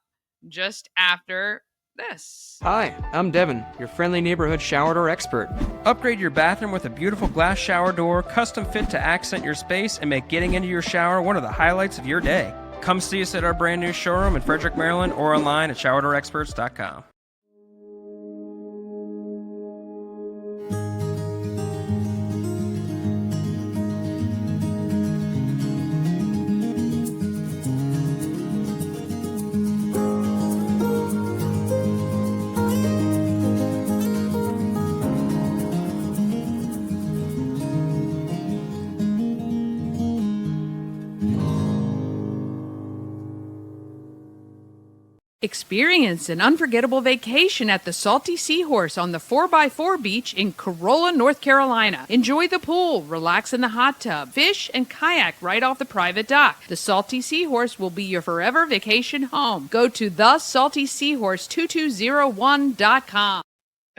just after this. Hi, I'm Devin, your friendly neighborhood shower door expert. Upgrade your bathroom with a beautiful glass shower door, custom fit to accent your space and make getting into your shower one of the highlights of your day. Come see us at our brand new showroom in Frederick, Maryland, or online at showerdoorexperts.com. Experience an unforgettable vacation at the Salty Seahorse on the 4x4 beach in Corolla, North Carolina. Enjoy the pool, relax in the hot tub, fish, and kayak right off the private dock. The Salty Seahorse will be your forever vacation home. Go to thesaltyseahorse2201.com.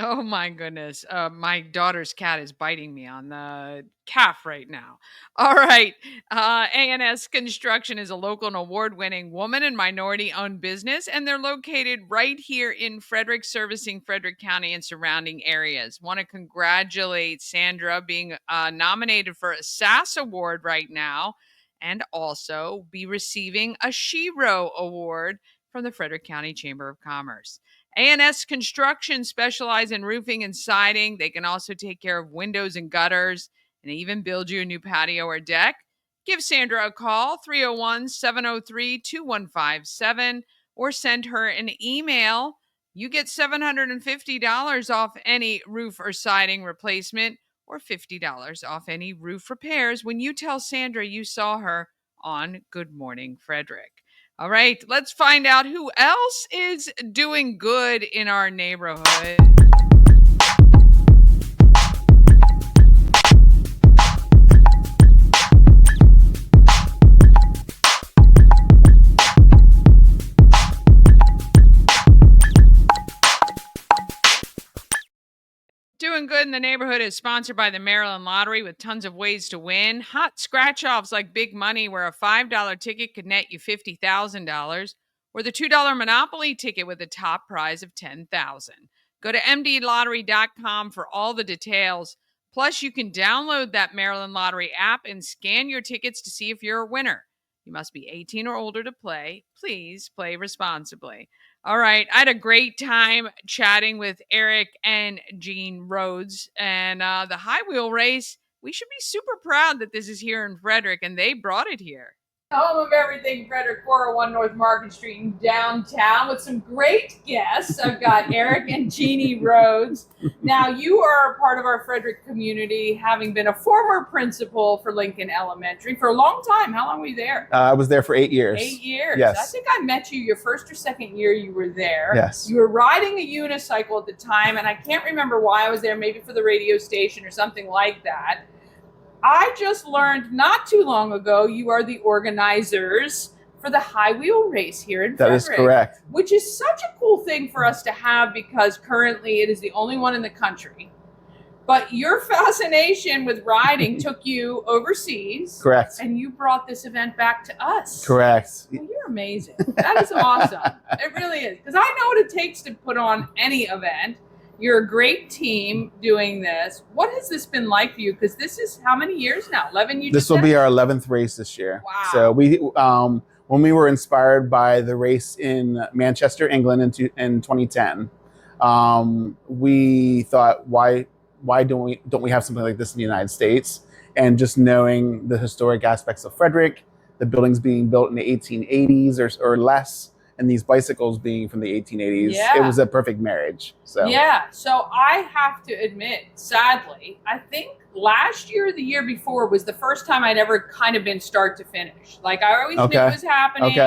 Oh my goodness. My daughter's cat is biting me on the calf right now. All right. ANS Construction is a local and award-winning woman and minority-owned business, and they're located right here in Frederick, servicing Frederick County and surrounding areas. Want to congratulate Sandra being nominated for a SAS Award right now, and also be receiving a SHERO Award from the Frederick County Chamber of Commerce. ANS Construction specialize in roofing and siding. They can also take care of windows and gutters and even build you a new patio or deck. Give Sandra a call, 301-703-2157, or send her an email. You get $750 off any roof or siding replacement, or $50 off any roof repairs when you tell Sandra you saw her on Good Morning Frederick. All right, let's find out who else is doing good in our neighborhood. Doing Good in the Neighborhood is sponsored by the Maryland Lottery with tons of ways to win. Hot scratch-offs like Big Money, where a $5 ticket could net you $50,000, or the $2 Monopoly ticket with a top prize of $10,000. Go to mdlottery.com for all the details. Plus, you can download that Maryland Lottery app and scan your tickets to see if you're a winner. You must be 18 or older to play. Please play responsibly. All right. I had a great time chatting with Eric and Jeanne Rhodes, and the high wheel race. We should be super proud that this is here in Frederick, and they brought it here. Home of everything, Frederick, 401 North Market Street in downtown with some great guests. I've got Eric and Jeanne Rhodes. Now, you are a part of our Frederick community, having been a former principal for Lincoln Elementary for a long time. How long were you there? I was there for 8 years. 8 years. Yes. I think I met you your first or second year you were there. Yes. You were riding a unicycle at the time, and I can't remember why I was there, maybe for the radio station or something like that. I just learned not too long ago you are the organizers for the high wheel race here in Frederick. That is correct. Which is such a cool thing for us to have because currently it is the only one in the country. But your fascination with riding took you overseas. Correct. And you brought this event back to us. Correct. Well, you're amazing. That is awesome. It really is. Because I know what it takes to put on any event. You're a great team doing this. What has this been like for you? Because this is how many years now? 11 This will be our 11th race this year. Wow. So we, when we were inspired by the race in Manchester, England in 2010, we thought, why don't we have something like this in the United States? And just knowing the historic aspects of Frederick, the buildings being built in the 1880s or less, and these bicycles being from the 1880s, it was a perfect marriage. So I have to admit, sadly, I think last year or the year before was the first time I'd ever kind of been start to finish. Like I always knew it was happening,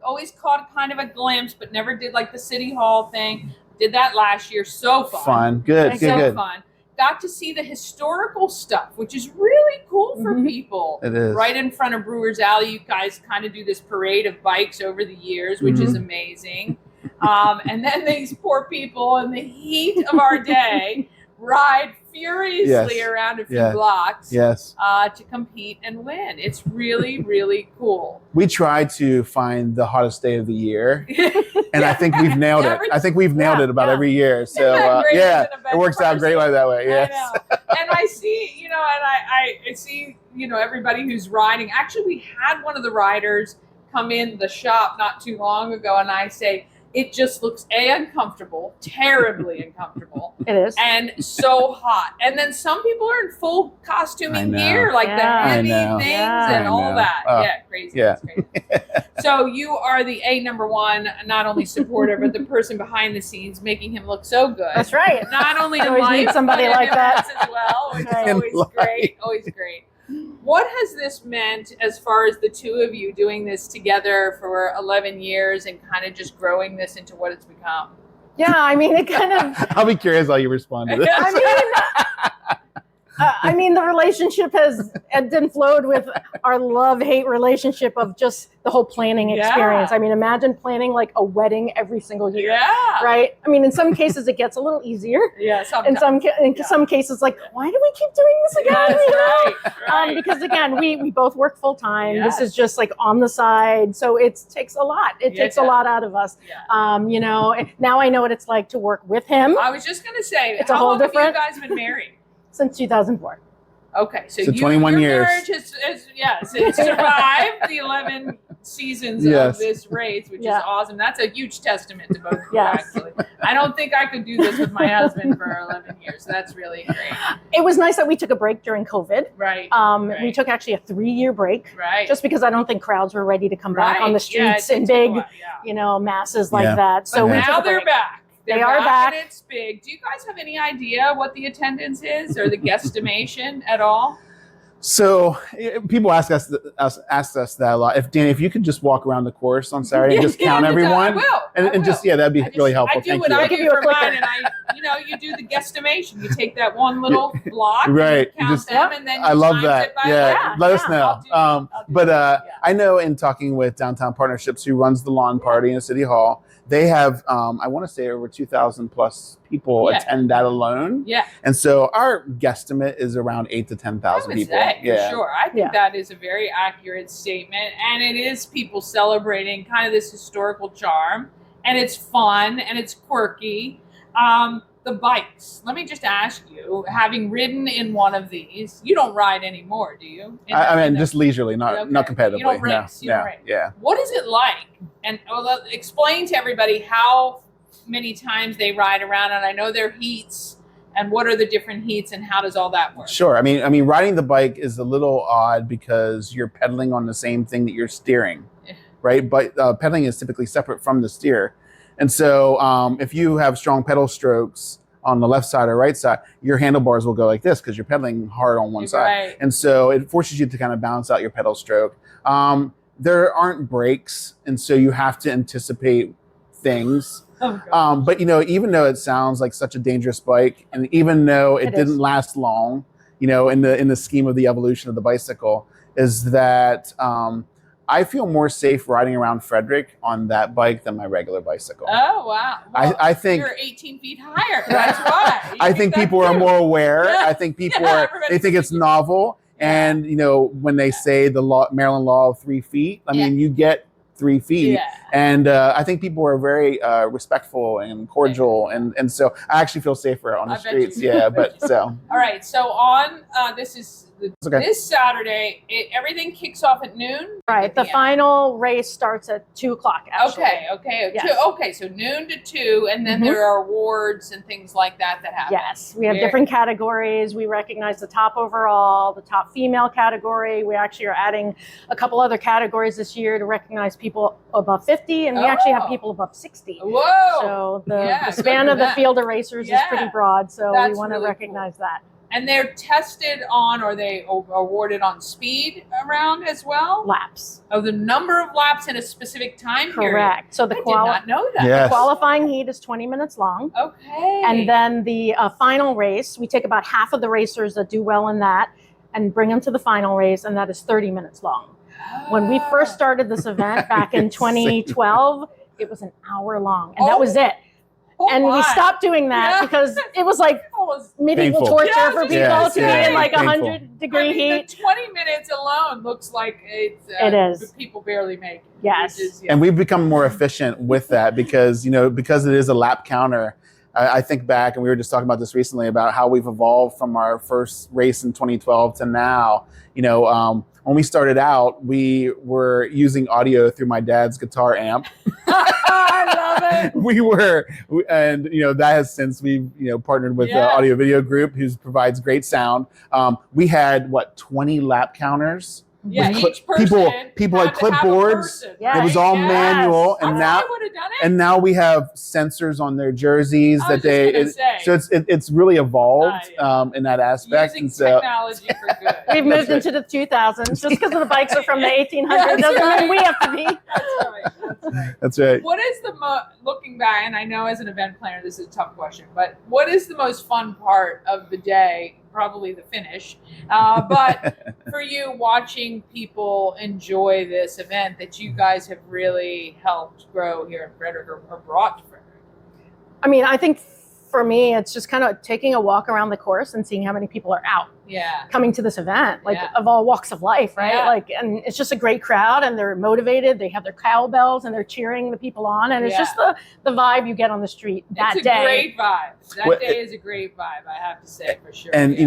always caught kind of a glimpse, but never did like the City Hall thing. Did that last year. So fun. Good. Fun. Got to see the historical stuff, which is really cool for people. It is. Right in front of Brewers Alley, you guys kind of do this parade of bikes over the years, which is amazing. And then these poor people in the heat of our day ride furiously around a few blocks to compete and win. It's really, really cool. We try to find the hottest day of the year, and I think we've nailed it. I think we've nailed it about every year. So it works out great like that way. Yes. I know. And I see, I see, everybody who's riding. Actually, we had one of the riders come in the shop not too long ago, and I say, it just looks uncomfortable, terribly uncomfortable. It is. And so hot. And then some people are in full costuming gear, like the heavy things and all that. Crazy. Yeah. Crazy. So you are the number one, not only supporter, but the person behind the scenes making him look so good. That's right. Not only in always life, need somebody but in like that events as well, which is always great. Always great. What has this meant as far as the two of you doing this together for 11 years and kind of just growing this into what it's become? Yeah, I mean, it kind of... I'll be curious how you respond to this. I mean, the relationship has ebbed and flowed with our love-hate relationship of just the whole planning experience. I mean, imagine planning like a wedding every single year, right? I mean, in some cases it gets a little easier. Yeah, sometimes. In some cases, like, why do we keep doing this again? Right. Because again, we both work full time. This is just like on the side, so it takes a lot. It takes a lot out of us. Now I know what it's like to work with him. I was just gonna say, it's a whole different. Have you guys been married? Since 2004. Okay, so 21 your years. marriage has survived the 11 seasons of this race, which is awesome. That's a huge testament to both of you, actually. I don't think I could do this with my husband for 11 years. So that's really great. It was nice that we took a break during COVID. Right. We took actually a 3-year break. Right. Just because I don't think crowds were ready to come back on the streets in big, masses like that. So now they're back. They're They are back. and it's big. Do you guys have any idea what the attendance is or the guesstimation at all? So people ask us that a lot. Dani, if you could just walk around the course on Saturday and just count everyone, I will. just that'd be really helpful. I do Thank what you. I do for mine, and you do the guesstimation. You take that one little block, right? And you count them, and then you I love times that. it by Yeah, let us know. I know in talking with Downtown Partnerships, who runs the lawn party in City Hall, they have I want to say over 2,000 plus people attend that alone. Yeah. And so our guesstimate is around 8,000 to 10,000 people. For sure. I think that is a very accurate statement, and it is people celebrating kind of this historical charm, and it's fun and it's quirky. The bikes. Let me just ask you, having ridden in one of these, you don't ride anymore, do you? Just leisurely, not competitively. You don't race. Yeah. What is it like? And explain to everybody how many times they ride around. And I know there are heats. And what are the different heats, and how does all that work? Sure. I mean, riding the bike is a little odd because you're pedaling on the same thing that you're steering, right? But pedaling is typically separate from the steer. And so if you have strong pedal strokes on the left side or right side, your handlebars will go like this because you're pedaling hard on one side. And so it forces you to kind of balance out your pedal stroke. There aren't brakes, and so you have to anticipate things. But even though it sounds like such a dangerous bike, and even though it didn't last long, in the scheme of the evolution of the bicycle, is that I feel more safe riding around Frederick on that bike than my regular bicycle. Oh, wow. Well, I think you're 18 feet higher. That's why. I think people are more aware. I think people they think it's novel. And, when they say the Maryland law of 3 feet, I mean, you get 3 feet. Yeah. And I think people are very respectful and cordial. And so I actually feel safer on the streets. All right. So on this Saturday, everything kicks off at noon. Right. The final race starts at 2:00. Actually. Okay. Yes. So noon to 2, and then there are awards and things like that happen. Yes. We have different categories. We recognize the top overall, the top female category. We actually are adding a couple other categories this year to recognize people above 50, and we actually have people above 60. Whoa. So the span of the field of racers is pretty broad. So we want to recognize that. And they're tested on, or they awarded on speed around as well? Laps. Oh, the number of laps in a specific time period. Correct. So I did not know that. Yes. The qualifying heat is 20 minutes long. Okay. And then the final race, we take about half of the racers that do well in that and bring them to the final race, and that is 30 minutes long. When we first started this event back in 2012, it was an hour long, and that was it. And we stopped doing that because it was like medieval torture for people to be in like 100-degree heat. The 20 minutes alone looks like it is. People barely make it. Yes. And we've become more efficient with that because it is a lap counter. I think back, and we were just talking about this recently, about how we've evolved from our first race in 2012 to now. When we started out, we were using audio through my dad's guitar amp. I love it. That has since we've partnered with the Audio Video Group, who provides great sound. We had 20 lap counters. Yeah, each person people had clipboards. It was all manual, and now we have sensors on their jerseys so it's really evolved in that aspect. Using technology for good. We've moved into the 2000s. Just because the bikes are from the 1800s doesn't mean we have to be. That's right. What is looking back, and I know as an event planner this is a tough question, but what is the most fun part of the day? Probably the finish, but for you, watching people enjoy this event that you guys have really helped grow here in Frederick, or brought to Frederick. I mean, I think for me, it's just kind of taking a walk around the course and seeing how many people are out. Coming to this event, of all walks of life, right? And it's just a great crowd, and they're motivated. They have their cowbells, and they're cheering the people on, and it's just the vibe you get on the street that day. It's a great vibe. That day is a great vibe, I have to say, for sure. And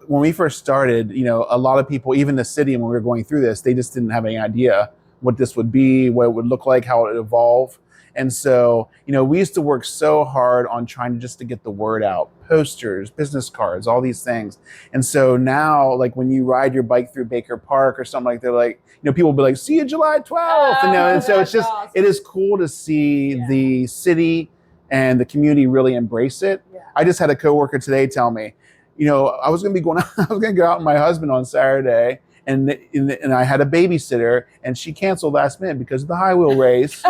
when we first started, a lot of people, even the city, when we were going through this, they just didn't have any idea what this would be, what it would look like, how it would evolve. And so, we used to work so hard on trying to get the word out, posters, business cards, all these things. And so now, when you ride your bike through Baker Park or something like that, people will be like, see you July 12th. And so it's just, awesome. It is cool to see the city and the community really embraced it. Yeah. I just had a coworker today tell me, I was going to be going. I was going to go out with my husband on Saturday, and I had a babysitter, and she canceled last minute because of the high wheel race.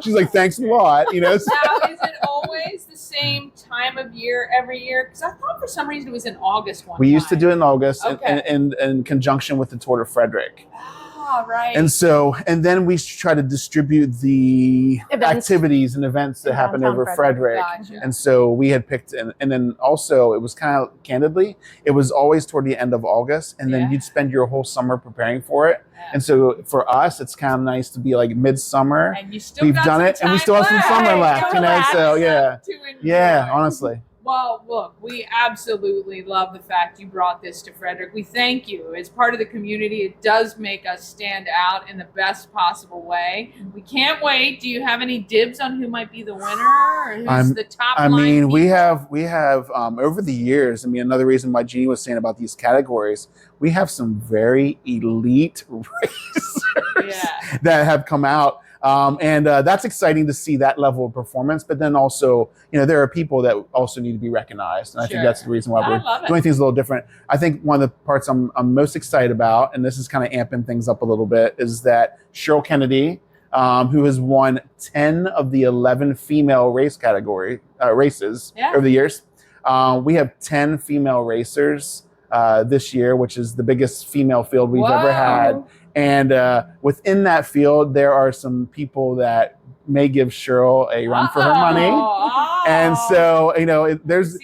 She's like, thanks a lot. Now, is it always the same time of year every year? Because I thought for some reason it was in August one We time. used to do it in August, Okay. in conjunction with the Tour de Frederick. Ah, right. And then we try to distribute the activities and events that happen over Frederick. Gotcha. And so we had picked, and then also it was kind of candidly, it was always toward the end of August, and then you'd spend your whole summer preparing for it. Yeah. And so for us, it's kind of nice to be like midsummer. And you still We've got done some it, and we time still have some summer left, So yeah, honestly. Well, look, we absolutely love the fact you brought this to Frederick. We thank you. As part of the community, it does make us stand out in the best possible way. We can't wait. Do you have any dibs on who might be the winner? Or who's the top line we have over the years, another reason why Jeanne was saying about these categories, we have some very elite racers that have come out. And that's exciting to see that level of performance. But then also, there are people that also need to be recognized. And I think that's the reason why we're doing things a little different. I think one of the parts I'm most excited about, and this is kind of amping things up a little bit, is that Cheryl Kennedy, who has won 10 of the 11 female races over the years. We have 10 female racers this year, which is the biggest female field we've ever had. And within that field, there are some people that may give Cheryl a run for her money. And so, there's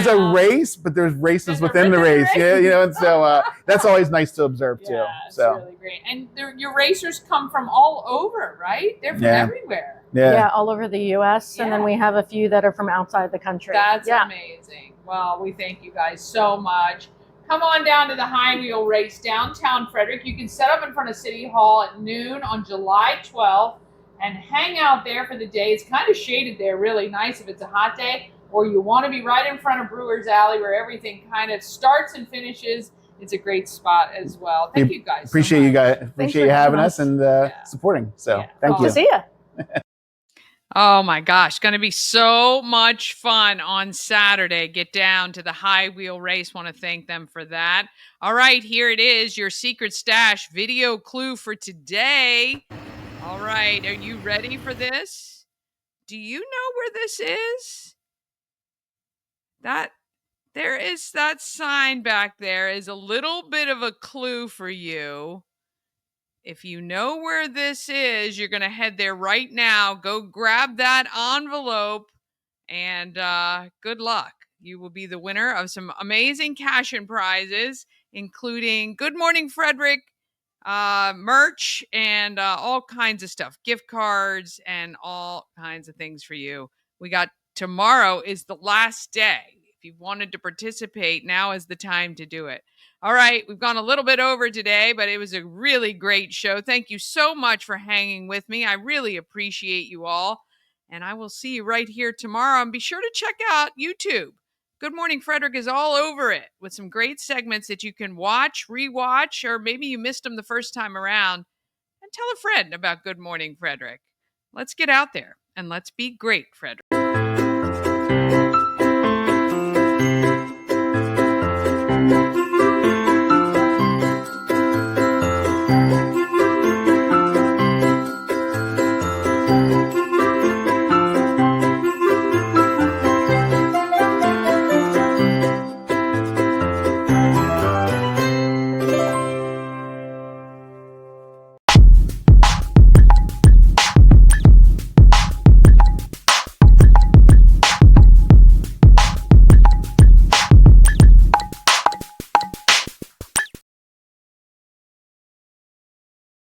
a race, but there's races within the race. Yeah, and so that's always nice to observe too. So really great. And your racers come from all over, right? They're from everywhere. Yeah, all over the U.S. And then we have a few that are from outside the country. That's amazing. Well, we thank you guys so much. Come on down to the High Wheel Race downtown Frederick. You can set up in front of City Hall at noon on July 12th and hang out there for the day. It's kind of shaded there, really nice if it's a hot day, or you want to be right in front of Brewers Alley where everything kind of starts and finishes. It's a great spot as well. Thank you guys. Appreciate you guys. Appreciate you having us and supporting. So thank you. See ya. Oh my gosh, going to be so much fun on Saturday. Get down to the High Wheel Race. Want to thank them for that. All right, here it is, your secret stash video clue for today. All right, are you ready for this? Do you know where this is? There is that sign back there is a little bit of a clue for you. If you know where this is, you're going to head there right now. Go grab that envelope and good luck. You will be the winner of some amazing cash and prizes, including Good Morning Frederick merch and all kinds of stuff, gift cards and all kinds of things for you. We got tomorrow is the last day. If you've wanted to participate, now is the time to do it. All right, we've gone a little bit over today, but it was a really great show. Thank you so much for hanging with me. I really appreciate you all. And I will see you right here tomorrow. And be sure to check out YouTube. Good Morning Frederick is all over it with some great segments that you can watch, rewatch, or maybe you missed them the first time around. And tell a friend about Good Morning Frederick. Let's get out there and let's be great, Frederick.